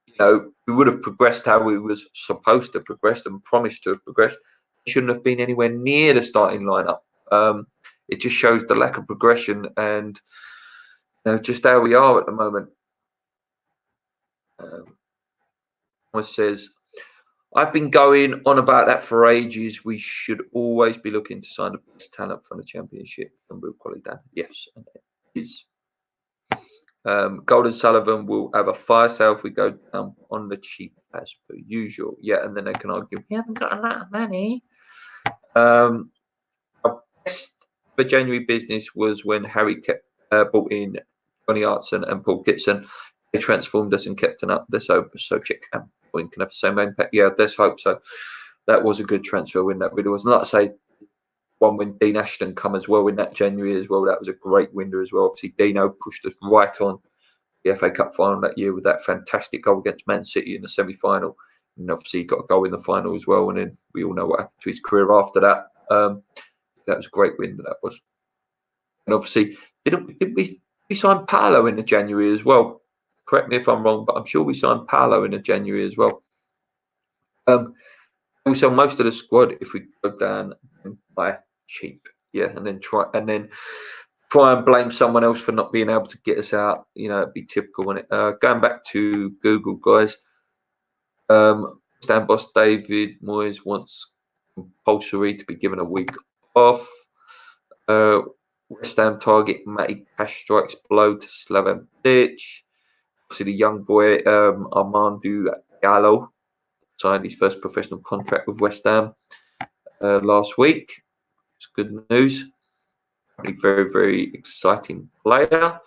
you know, we would have progressed how we was supposed to progress and promised to have progressed. Shouldn't have been anywhere near the starting lineup. It just shows the lack of progression and, you know, just how we are at the moment. One says, I've been going on about that for ages. We should always be looking to sign the best talent from the Championship, and we'll probably done. Yes, and it is. Golden Sullivan will have a fire sale if we go down on the cheap as per usual. Yeah, and then they can argue, we haven't got a lot of money. Our best for January business was when Harry brought in Johnny Artson and Paul Kitson. They transformed us and kept up. Let's hope so. Chick and Boyne can have the same impact. Yeah, let's hope so. That was a good transfer win. That really was. Not to say one when Dean Ashton come as well in that January as well. That was a great winner as well. Obviously, Dino pushed us right on the FA Cup final that year with that fantastic goal against Man City in the semi-final. And obviously, he got a goal in the final as well. And then we all know what happened to his career after that. That was a great win. That was. And obviously, didn't we sign Paolo in the January as well? Correct me if I'm wrong, but I'm sure we signed Paolo in the January as well. We sell most of the squad if we go down and buy cheap, yeah, and then try and blame someone else for not being able to get us out. You know, it'd be typical, wouldn't it? Going back to Google, guys. Stand boss David Moyes wants compulsory to be given a week off. West Ham target Matty Cash strikes blow to Slaven Bilic. Obviously, the young boy Armando Gallo signed his first professional contract with West Ham last week. It's good news. Very, very exciting player.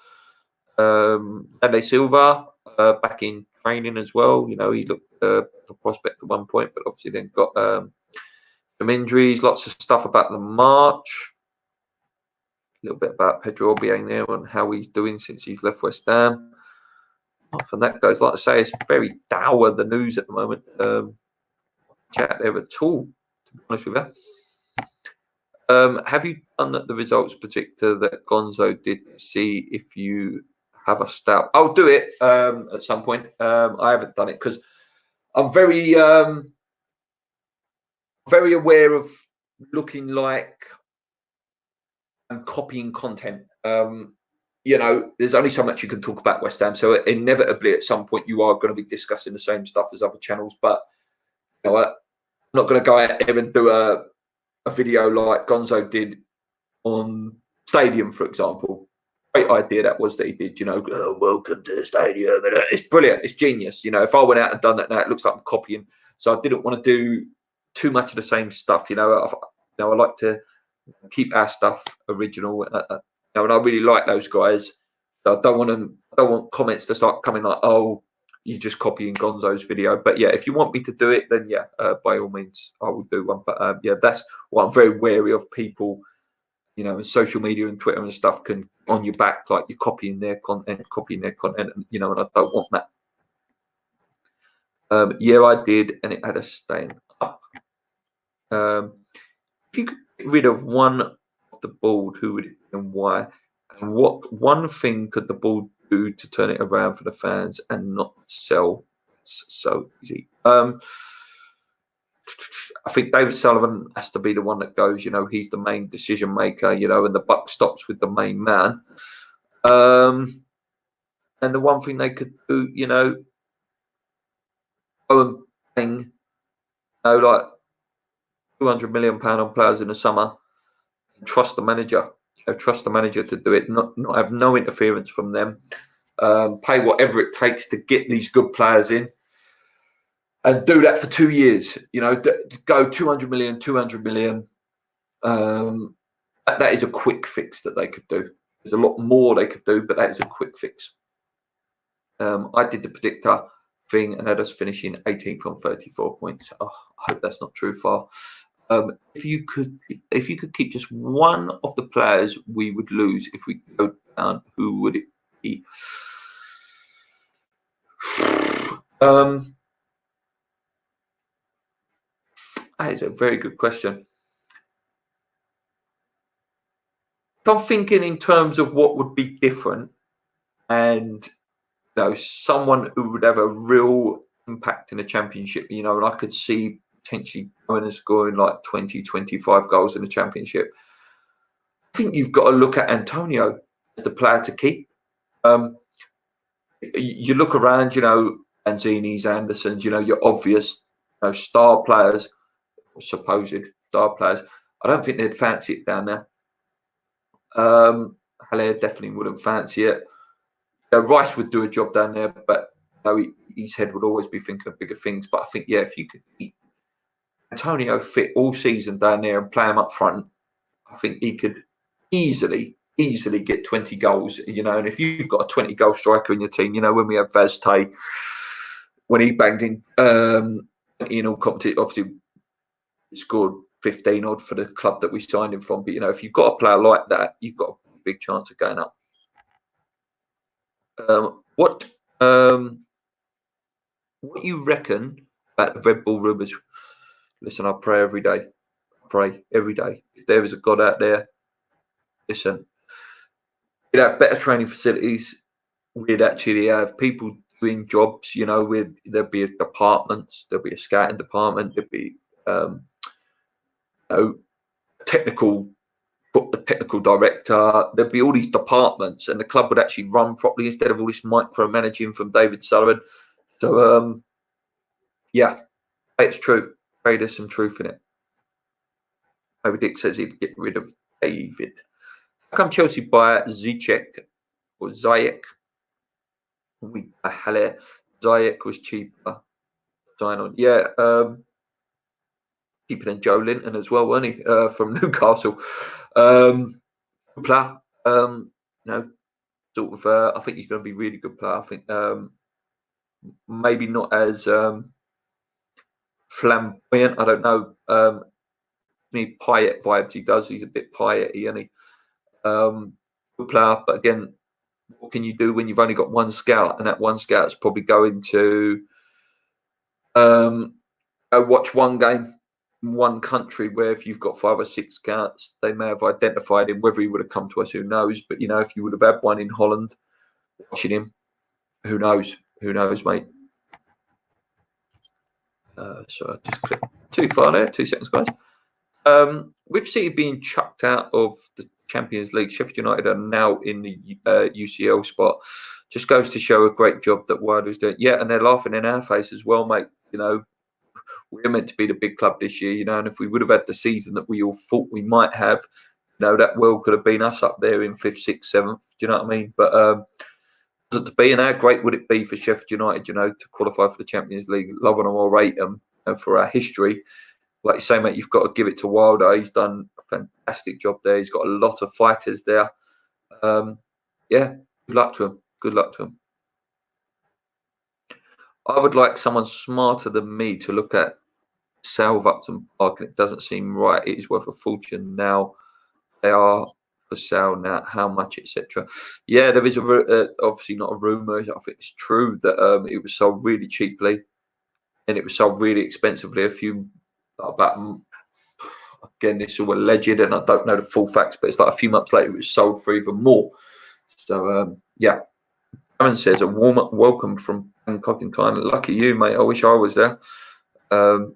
Ande Silva back in training as well. You know, he looked a prospect at one point, but obviously then got some injuries. Lots of stuff about the March. A little bit about Pedro being there and how he's doing since he's left West Ham. From that goes, like I say, it's very dour the news at the moment. Chat there at all, to be honest with you. Have you done the results predictor that Gonzo did to see if you have a stout? I'll do it at some point. I haven't done it because I'm very aware of looking like I'm copying content. You know, there's only so much you can talk about West Ham, so inevitably at some point you are going to be discussing the same stuff as other channels. But you know, I'm not going to go out here and do a video like Gonzo did on Stadium, for example. Great idea that was that he did. You know, oh, welcome to the stadium. It's brilliant. It's genius. You know, if I went out and done that now, it looks like I'm copying. So I didn't want to do too much of the same stuff. You know, I like to keep our stuff original. You know, and I really like those guys. So I don't want comments to start coming like, oh, you're just copying Gonzo's video. But yeah, if you want me to do it, then yeah, by all means, I will do one. But yeah, that's what I'm very wary of. People, you know, in social media and Twitter and stuff can on your back, like you're copying their content, and, you know, and I don't want that. Yeah, I did, and it had us staying up. If you could get rid of one of the board, who would it be and why? And what one thing could the board do to turn it around for the fans and not sell? It's so easy. I think David Sullivan has to be the one that goes. You know, he's the main decision maker. You know, and the buck stops with the main man. And the one thing they could do, you know, go and bang, you know, like £200 million on players in the summer, and trust the manager. trust the manager to do it, not have no interference from them, pay whatever it takes to get these good players in, and do that for 2 years. Go 200 million, 200 million. That is a quick fix that they could do. There's a lot more they could do, but that is a quick fix. I did the predictor thing and had us finishing 18th on 34 points. Oh, I hope that's not true, far. If you could keep just one of the players we would lose if we go down, who would it be? That is a very good question. I'm thinking in terms of what would be different, and someone who would have a real impact in the championship, and I could see potentially going and scoring like 20, 25 goals in the championship. I think you've got to look at Antonio as the player to keep. You look around, Anzini's, Anderson's, your obvious star players, or supposed star players. I don't think they'd fancy it down there. Haller definitely wouldn't fancy it. Rice would do a job down there, but his head would always be thinking of bigger things. But I think, if you could keep Antonio fit all season down there and play him up front, I think he could easily get 20 goals. And if you've got a 20-goal striker in your team, when we have Vaz Tay, when he banged in all competition, obviously scored 15 odd for the club that we signed him from. But if you've got a player like that, you've got a big chance of going up. What you reckon about the Red Bull rumours? Listen, I pray every day. If there is a God out there, listen, we'd have better training facilities. We'd actually have people doing jobs. There'd be departments. There'd be a scouting department. There'd be technical director. There'd be all these departments, and the club would actually run properly instead of all this micromanaging from David Sullivan. So it's true. There's some truth in it. Maybe Dick says he'd get rid of David. How come Chelsea buy Ziyech or Ziyech? We Haller. Ziyech was cheaper. Sign on. Cheaper than Joe Linton as well, wasn't he? From Newcastle. Player. Sort of. I think he's going to be a really good player. I think maybe not as flamboyant. I don't know. Payet vibes he does. He's a bit Payet-y, isn't he? Good player, but again, what can you do when you've only got one scout, and that one scout's probably going to watch one game in one country, where if you've got 5 or 6 scouts, they may have identified him. Whether he would have come to us, who knows? But if you would have had one in Holland watching him, who knows? Who knows, mate? So I just clicked too far there. 2 seconds, guys. With City being chucked out of the Champions League, Sheffield United are now in the UCL spot. Just goes to show a great job that Wilder's doing. Yeah, and they're laughing in our face as well, mate. We're meant to be the big club this year, and if we would have had the season that we all thought we might have, that well could have been us up there in 5th, 6th, 7th. Do you know what I mean? But to be, and how great would it be for Sheffield United, to qualify for the Champions League? Love them or rate them, for our history. Like you say, mate, you've got to give it to Wilder. He's done a fantastic job there. He's got a lot of fighters there. Good luck to him. Good luck to him. I would like someone smarter than me to look at sale of Upton Park, and it doesn't seem right. It is worth a fortune now. They are for sale now. How much, etc. Yeah, there is obviously not a rumor. I think it's true that it was sold really cheaply, and it was sold really expensively. Again, this is all alleged, and I don't know the full facts, but it's like a few months later it was sold for even more. So Aaron says a warm welcome from Bangkok in Thailand. Lucky you, mate. I wish I was there. One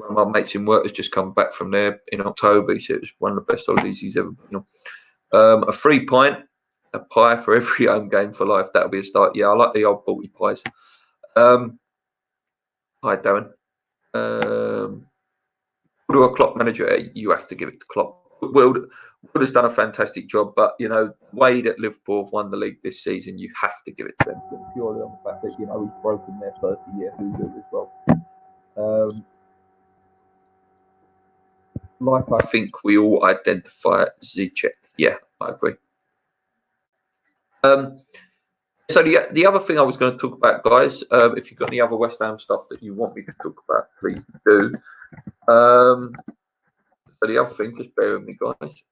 of my mates in work has just come back from there in October. He said it was one of the best holidays he's ever been on. A free pint, a pie for every home game for life. That'll be a start. Yeah, I like the old Balti pies. Hi, Darren. Do a Klopp manager? You have to give it to Klopp. Will has done a fantastic job, but you know, the way that Liverpool have won the league this season, you have to give it to them purely on the fact that, you know, he's broken their 30-year hoodoo as well. Like I think we all identify Ziyech. Yeah, I agree. So the other thing I was going to talk about, guys, if you've got any other West Ham stuff that you want me to talk about, please do. But the other thing, just bear with me, guys.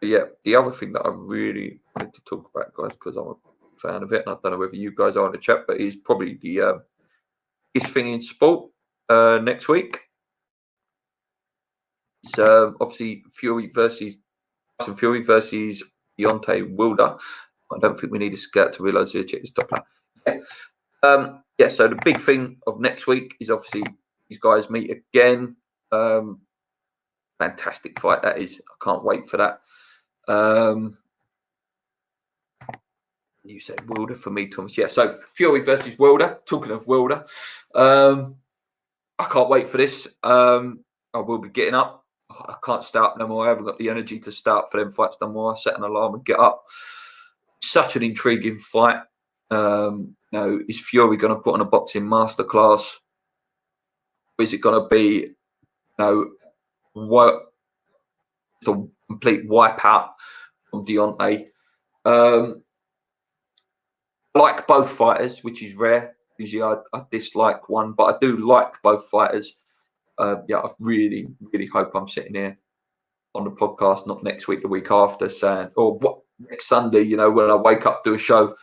Yeah, the other thing that I really wanted to talk about, guys, because I'm a fan of it, and I don't know whether you guys are in the chat, but is probably the biggest thing in sport next week. It's obviously Fury versus Deontay Wilder. I don't think we need a scout to realise the check is top player. Yeah. So the big thing of next week is obviously these guys meet again. Fantastic fight that is. I can't wait for that. You said Wilder for me, Thomas. Yeah. So Fury versus Wilder. Talking of Wilder, I can't wait for this. I will be getting up. I can't start no more. I haven't got the energy to start for them fights no more. I set an alarm and get up. Such an intriguing fight. You know, is Fury going to put on a boxing masterclass? Or is it going to be, you know, a complete wipeout from Deontay? Like both fighters, which is rare. Usually I dislike one, but I do like both fighters. Yeah, I really, really hope I'm sitting here on the podcast, not next week, the week after, saying, or what, next Sunday, you know, when I wake up, do a show,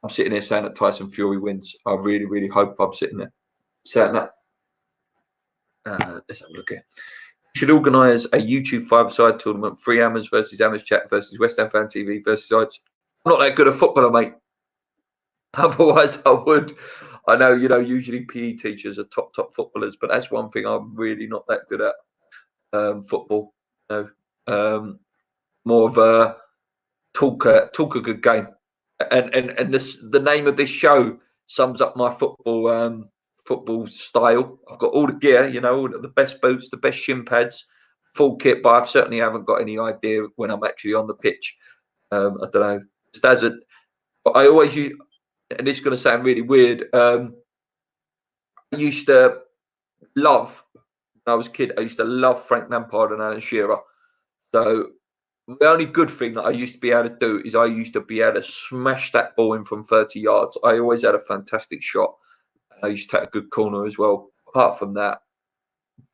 I'm sitting here saying that Tyson Fury wins. I really, really hope I'm sitting there saying that. Let's have a look here. Should organise a YouTube five-side tournament, Free Hammers versus Hammers Chat versus West Ham Fan TV versus Sides. I'm not that good a footballer, mate. Otherwise, I would. I know, you know, usually PE teachers are top footballers, but that's one thing I'm really not that good at. Football, you know, more of a talk a good game, and the name of this show sums up my football style. I've got all the gear, you know, all the best boots, the best shin pads, full kit, but I certainly haven't got any idea when I'm actually on the pitch. I don't know. Just as a, I always use, and this is going to sound really weird. I used to love, when I was a kid, I used to love Frank Lampard and Alan Shearer. So the only good thing that I used to be able to do is I used to be able to smash that ball in from 30 yards. I always had a fantastic shot. I used to take a good corner as well. Apart from that,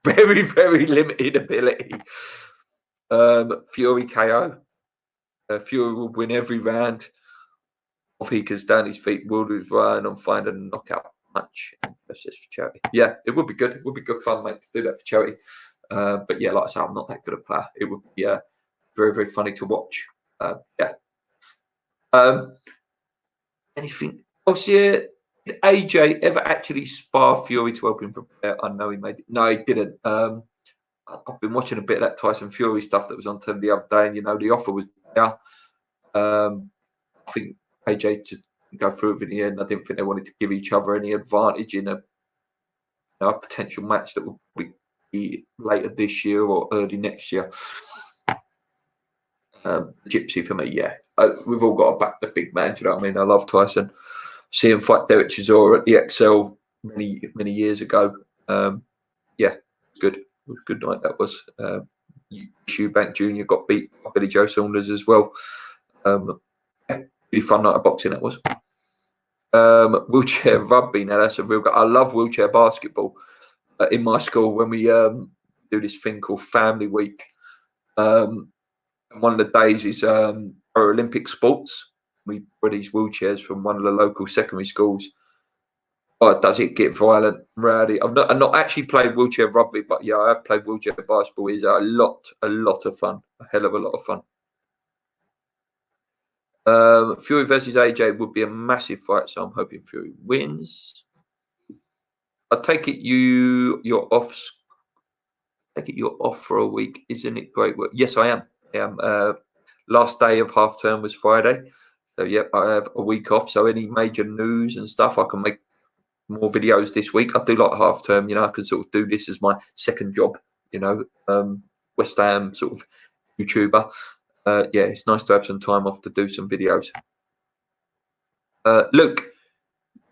very, very limited ability. Fury KO. Fury will win every round. If he can stand his feet, Wilder's run and find a knockout match. That's just for charity. Yeah, it would be good. It would be good fun, mate, to do that for charity. But yeah, like I say, I'm not that good a player. It would be very, very funny to watch. Yeah. Anything else here? Did AJ ever actually spar Fury to help him prepare? I know he made it. No, he didn't. I've been watching a bit of that Tyson Fury stuff that was on TV the other day, and you know the offer was there. I think AJ just go through it in the end. I didn't think they wanted to give each other any advantage in a potential match that will be later this year or early next year. Gypsy for me, yeah. We've all got to back the big man. Do you know what I mean? I love Tyson. See him fight Derek Chisora at the XL many years ago. Yeah, good. Good night that was. Eubank Jr. got beat by Billy Joe Saunders as well. Yeah, really fun night of boxing that was. Wheelchair rugby. Now that's a real. I love wheelchair basketball. In my school, when we do this thing called Family Week, and one of the days is Paralympic sports. We brought these wheelchairs from one of the local secondary schools. Oh, does it get violent, rowdy? I've not actually played wheelchair rugby, but yeah, I have played wheelchair basketball. It's a lot of fun, a hell of a lot of fun. Fury versus AJ would be a massive fight, so I'm hoping Fury wins. I take it you're off. Take it you're off for a week, isn't it? Great work. Yes, I am. Last day of half term was Friday, So yeah, I have a week off. So any major news and stuff, I can make more videos this week. I do like half term, you know, I can sort of do this as my second job, you know, West Ham sort of YouTuber. Yeah, it's nice to have some time off to do some videos. Luke,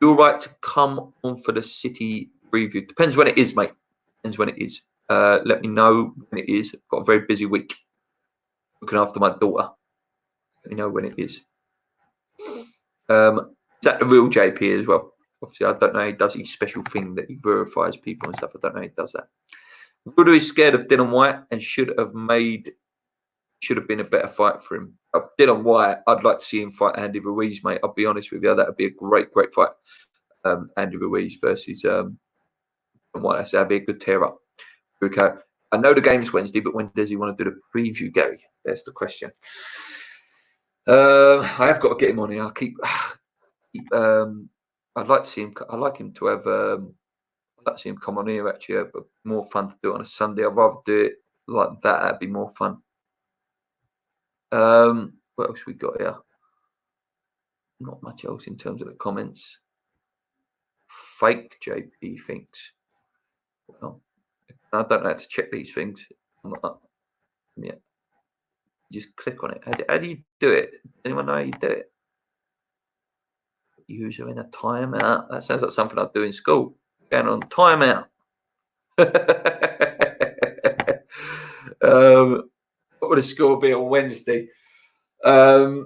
you're right to come on for the City review. Depends when it is, mate. Depends when it is. Let me know when it is. I've got a very busy week looking after my daughter. Let me know when it is. Is that the real JP as well? Obviously, I don't know. He does his special thing that he verifies people and stuff. I don't know. He does that. Rudo is scared of Dylan White and should have been a better fight for him. Dylan White, I'd like to see him fight Andy Ruiz, mate. I'll be honest with you, that would be a great fight. Andy Ruiz versus Dylan White. That'd be a good tear up. Okay. I know the game's Wednesday, but when does he want to do the preview, Gary? There's the question. I have got to get him on here. I'd like to see him. I'd like him to have. I'd like to see him come on here actually, but more fun to do it on a Sunday. I'd rather do it like that. That'd be more fun. What else we got here? Not much else in terms of the comments. Fake JP thinks. Well, I don't know how to check these things. Yeah. Just click on it. How do you do it? Anyone know how you do it? User in a timeout. That sounds like something I'd do in school. Going on timeout. What would the score be on Wednesday? My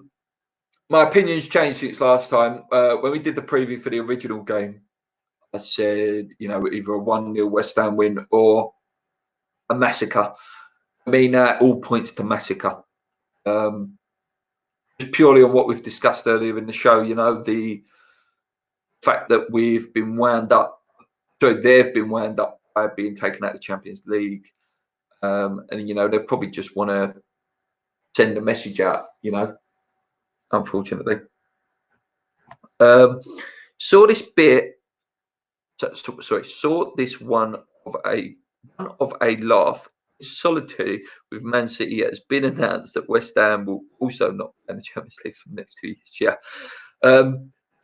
opinion's changed since last time. When we did the preview for the original game, I said, you know, either a 1-0 West Ham win or a massacre. I mean, all points to massacre. Just purely on what we've discussed earlier in the show, you know, the fact that we've been wound up, so they've been wound up by being taken out of the Champions League. And, you know, they probably just want to send a message out, you know, unfortunately. Saw this bit, sorry, saw this one of a laugh. Solitary with Man City. It has been announced that West Ham will also not play in the Champions League for the next 2 years. Yeah.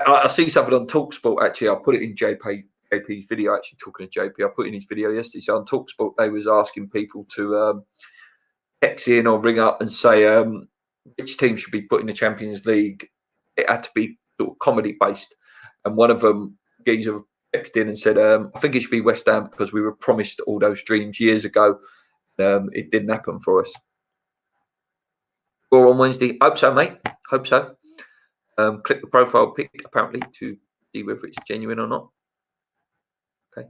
I see something on TalkSport actually. I'll put it in JP's video. Actually, talking to JP, I put in his video yesterday. So on TalkSport, they was asking people to text in or ring up and say which team should be put in the Champions League. It had to be sort of comedy based, and one of them, geezer, texted in and said, "I think it should be West Ham because we were promised all those dreams years ago. It didn't happen for us." Or on Wednesday, hope so, mate. Hope so. Click the profile pic apparently to see whether it's genuine or not. Okay,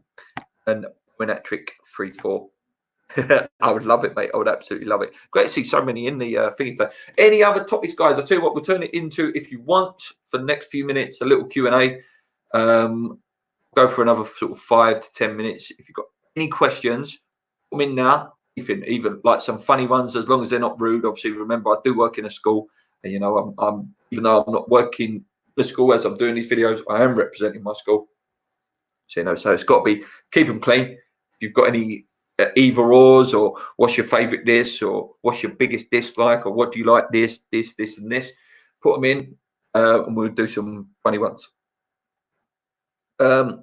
and win that trick 3-4. I would love it, mate. I would absolutely love it. Great to see so many in the thing. Any other topics, guys? I'll tell you what, we'll turn it into, if you want, for the next few minutes, a little Q&A. Go for another sort of 5 to 10 minutes. If you've got any questions, come in now. Even like some funny ones, as long as they're not rude. Obviously, remember, I do work in a school. And, you know, I'm even though I'm not working the school as I'm doing these videos, I am representing my school. So, you know, so it's got to be, keep them clean. If you've got any either ors, or what's your favourite dish, or what's your biggest dislike, or what do you like this, and this, put them in and we'll do some funny ones. Do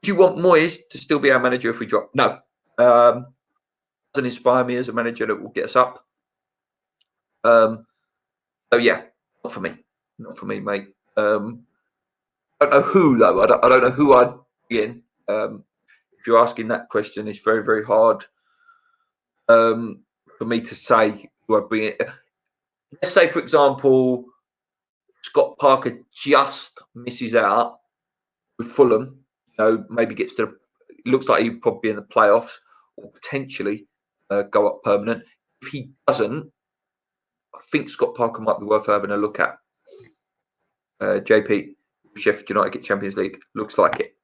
you want Moyes to still be our manager if we drop? No. Doesn't inspire me as a manager that will get us up. So yeah, not for me, mate. I don't know who though. I don't know who I'd be in. If you're asking that question, it's very, very hard for me to say who I'd be in. Let's say, for example, Scott Parker just misses out with Fulham. You know, maybe gets to. Looks like he'd probably be in the playoffs or potentially go up permanent. If he doesn't, I think Scott Parker might be worth having a look at. JP, Sheffield United get Champions League. Looks like it.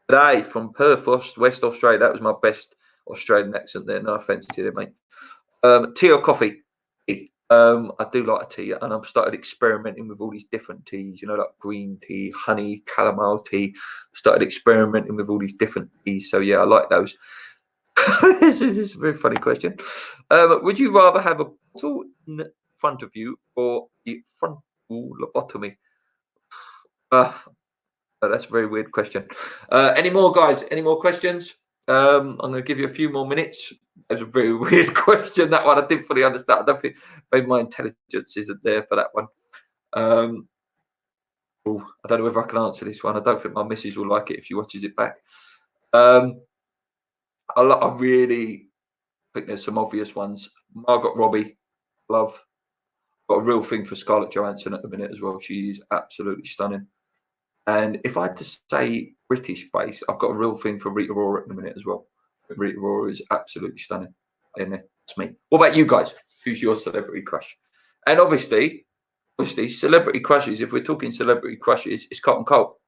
Today from Perth, West Australia. That was my best Australian accent there. No offence to you, mate. Tea or coffee? I do like a tea, and I've started experimenting with all these different teas, you know, like green tea, honey, chamomile tea. Started experimenting with all these different teas. So, yeah, I like those. This is a very funny question. Would you rather have a bottle in front of you for the frontal lobotomy? That's a very weird question. Any more, guys? Any more questions? I'm going to give you a few more minutes. That was a very weird question. That one I didn't fully understand. I don't think maybe my intelligence isn't there for that one. I don't know whether I can answer this one. I don't think my missus will like it if she watches it back. I really think there's some obvious ones. Margot Robbie, love. Got a real thing for Scarlett Johansson at the minute as well. She's absolutely stunning. And if I had to say British base, I've got a real thing for Rita Ora at the minute as well. Rita Ora is absolutely stunning. That's me. What about you guys? Who's your celebrity crush? And obviously, celebrity crushes. If we're talking celebrity crushes, it's Cotton Cole.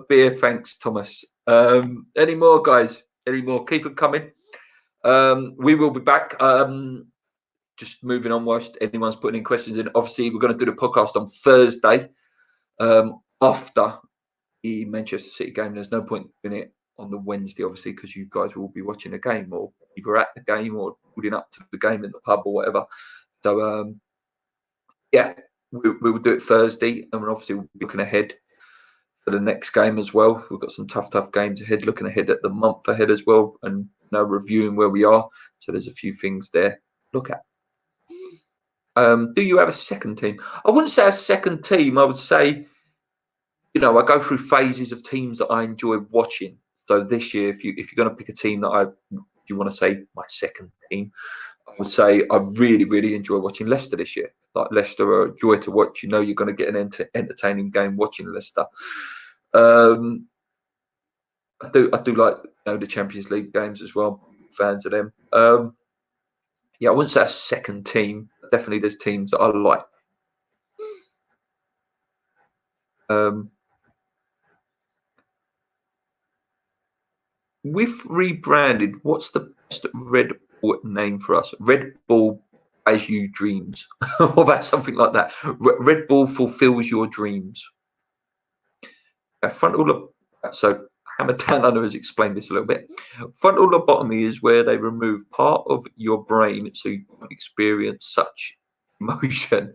Beer, thanks, Thomas. Any more, guys? Any more? Keep it coming. We will be back. Just moving on whilst anyone's putting in questions in. Obviously, we're going to do the podcast on Thursday after the Manchester City game. There's no point in it on the Wednesday, obviously, because you guys will be watching the game or either at the game or leading up to the game in the pub or whatever. So, yeah, we will do it Thursday, and obviously we'll be looking ahead for the next game as well. We've got some tough games ahead, looking ahead at the month ahead as well, and reviewing where we are. So there's a few things there to look at. Do you have a second team? I wouldn't say a second team. I would say, I go through phases of teams that I enjoy watching. So this year, if you're going to pick a team that you want to say my second team, I would say I really, really enjoy watching Leicester this year. Like Leicester are a joy to watch. You're going to get an entertaining game watching Leicester. I do like the Champions League games as well. Fans of them. Yeah, I wouldn't say a second team. Definitely, there's teams that I like. We've rebranded. What's the best Red Bull name for us? Red Bull as you dreams. What about something like that? Red Bull fulfills your dreams. So Hammer Down Under has explained this a little bit. Frontal lobotomy is where they remove part of your brain so you don't experience such emotion.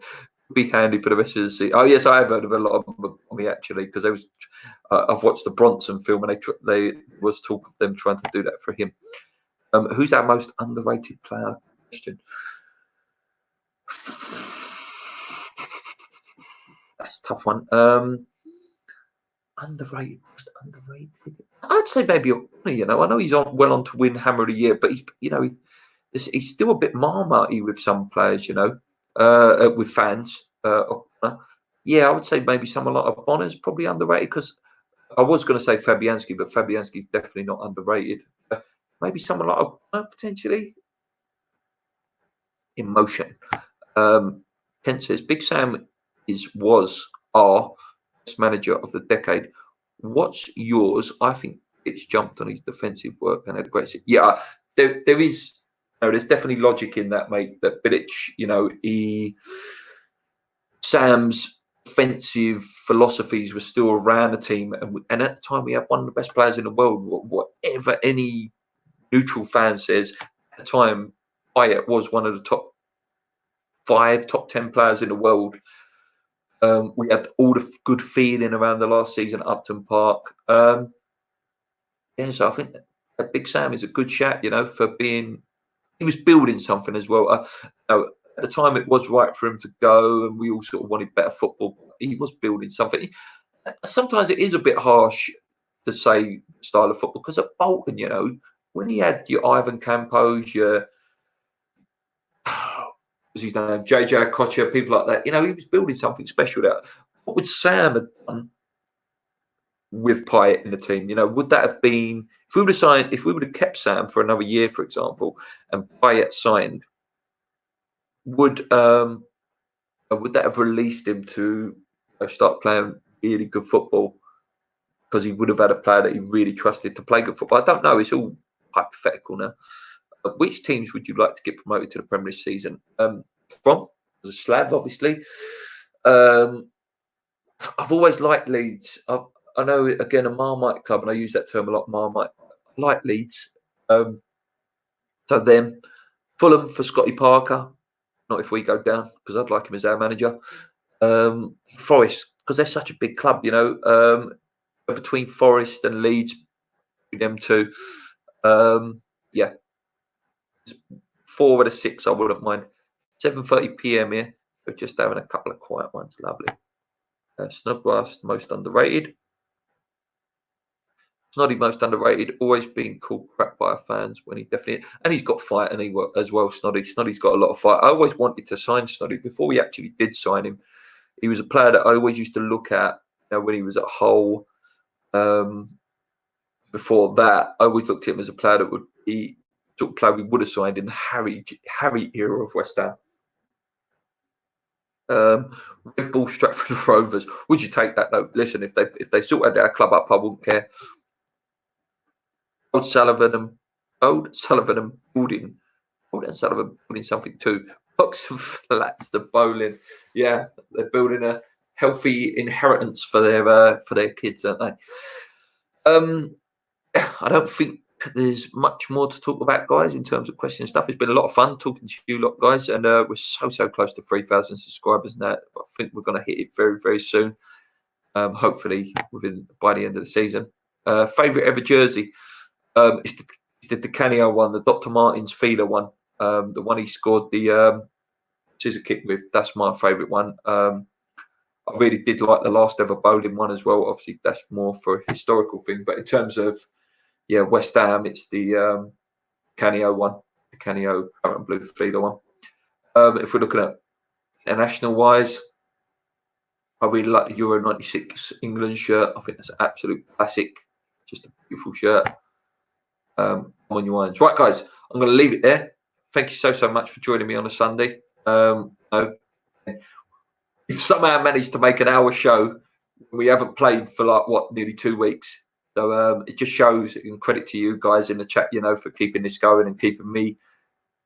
Be handy for the rest of the season. Oh yes, I have heard of a lot of lobotomy actually, because I've watched the Bronson film and they was talk of them trying to do that for him. Who's our most underrated player? Question. That's a tough one. Underrated. I'd say maybe. I know he's well on to win Hammer of the Year, but he's still a bit marmite with some players. With fans. Yeah, I would say maybe someone like Bonner's probably underrated, because I was going to say Fabianski, but Fabianski's definitely not underrated. Maybe someone like potentially. Emotion. Kent says Big Sam was our best manager of the decade. What's yours? I think it's jumped on his defensive work and had a great. Yeah, there is. There's definitely logic in that, mate. That Bilic, Sam's offensive philosophies were still around the team, and at the time we had one of the best players in the world. Whatever any neutral fan says, at the time, Payet was one of the top 5, top 10 players in the world. We had all the good feeling around the last season at Upton Park. So I think that Big Sam is a good shout, for being. He was building something as well. At the time, it was right for him to go, and we all sort of wanted better football. He was building something. Sometimes it is a bit harsh to say style of football, because at Bolton, when he had your Ivan Campos, your what's his name, JJ Okocha, people like that, he was building something special there. What would Sam have done with Payet in the team? Would that have been, if we would have kept Sam for another year, for example, and Payet signed, would that have released him to start playing really good football? Because he would have had a player that he really trusted to play good football. I don't know. It's all hypothetical now. Which teams would you like to get promoted to the Premier League season? From as a Slav, obviously. I've always liked Leeds. I know, again, a Marmite club, and I use that term a lot, Marmite. I like Leeds. So them. Fulham for Scotty Parker. Not if we go down, because I'd like him as our manager. Forest, because they're such a big club, you know. Between Forest and Leeds, them two. Yeah. 4 out of 6, I wouldn't mind. 7:30 p.m. here. We're just having a couple of quiet ones. Lovely. Snodgrass, most underrated. Snoddy, most underrated. Always been called crap by our fans when he definitely, and he's got fight and he as well. Snoddy. Snoddy's got a lot of fight. I always wanted to sign Snoddy before we actually did sign him. He was a player that I always used to look at. You know, when he was at Hull. Before that, I always looked at him as a player that would be sort of player we would have signed in the Harry era of West Ham. Red Bull Stratford Rovers. Would you take that though? Listen, if they sorted our club up, I wouldn't care. Old Sullivan and Building. Sullivan building something too. Box of flats, the bowling. Yeah, they're building a healthy inheritance for their kids, aren't they? I don't think there's much more to talk about, guys, in terms of question stuff. It's been a lot of fun talking to you lot, guys, and we're so close to 3,000 subscribers now. I think we're going to hit it very, very soon. Hopefully by the end of the season. Favorite ever jersey? It's the Di Canio one, the Dr. Martins feeder one, the one he scored the scissor kick with. That's my favorite one. I really did like the last ever bowling one as well. Obviously, that's more for a historical thing, but in terms of West Ham, it's the Canio one, the Canio current and blue feeder one. If we're looking at international wise, I really like the Euro 96 England shirt. I think that's an absolute classic. Just a beautiful shirt. On your minds. Right, guys, I'm going to leave it there. Thank you so much for joining me on a Sunday. If somehow managed to make an hour show, we haven't played for nearly 2 weeks. So it just shows, and credit to you guys in the chat, for keeping this going and keeping me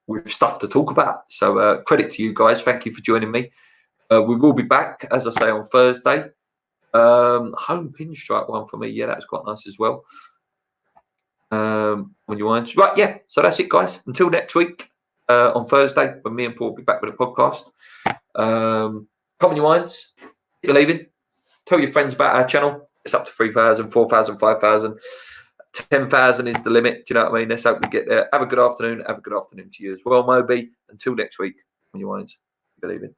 with stuff to talk about. So credit to you guys. Thank you for joining me. We will be back, as I say, on Thursday. Home pinstripe one for me. Yeah, that was quite nice as well. When you want. Right, yeah. So that's it, guys. Until next week on Thursday, when me and Paul will be back with a podcast. Comment your minds. You're leaving. Tell your friends about our channel. It's up to 3,000, 4,000, 5,000. 10,000 is the limit. Do you know what I mean? Let's hope we get there. Have a good afternoon. Have a good afternoon to you as well, Moby. Until next week. On your minds. You're leaving.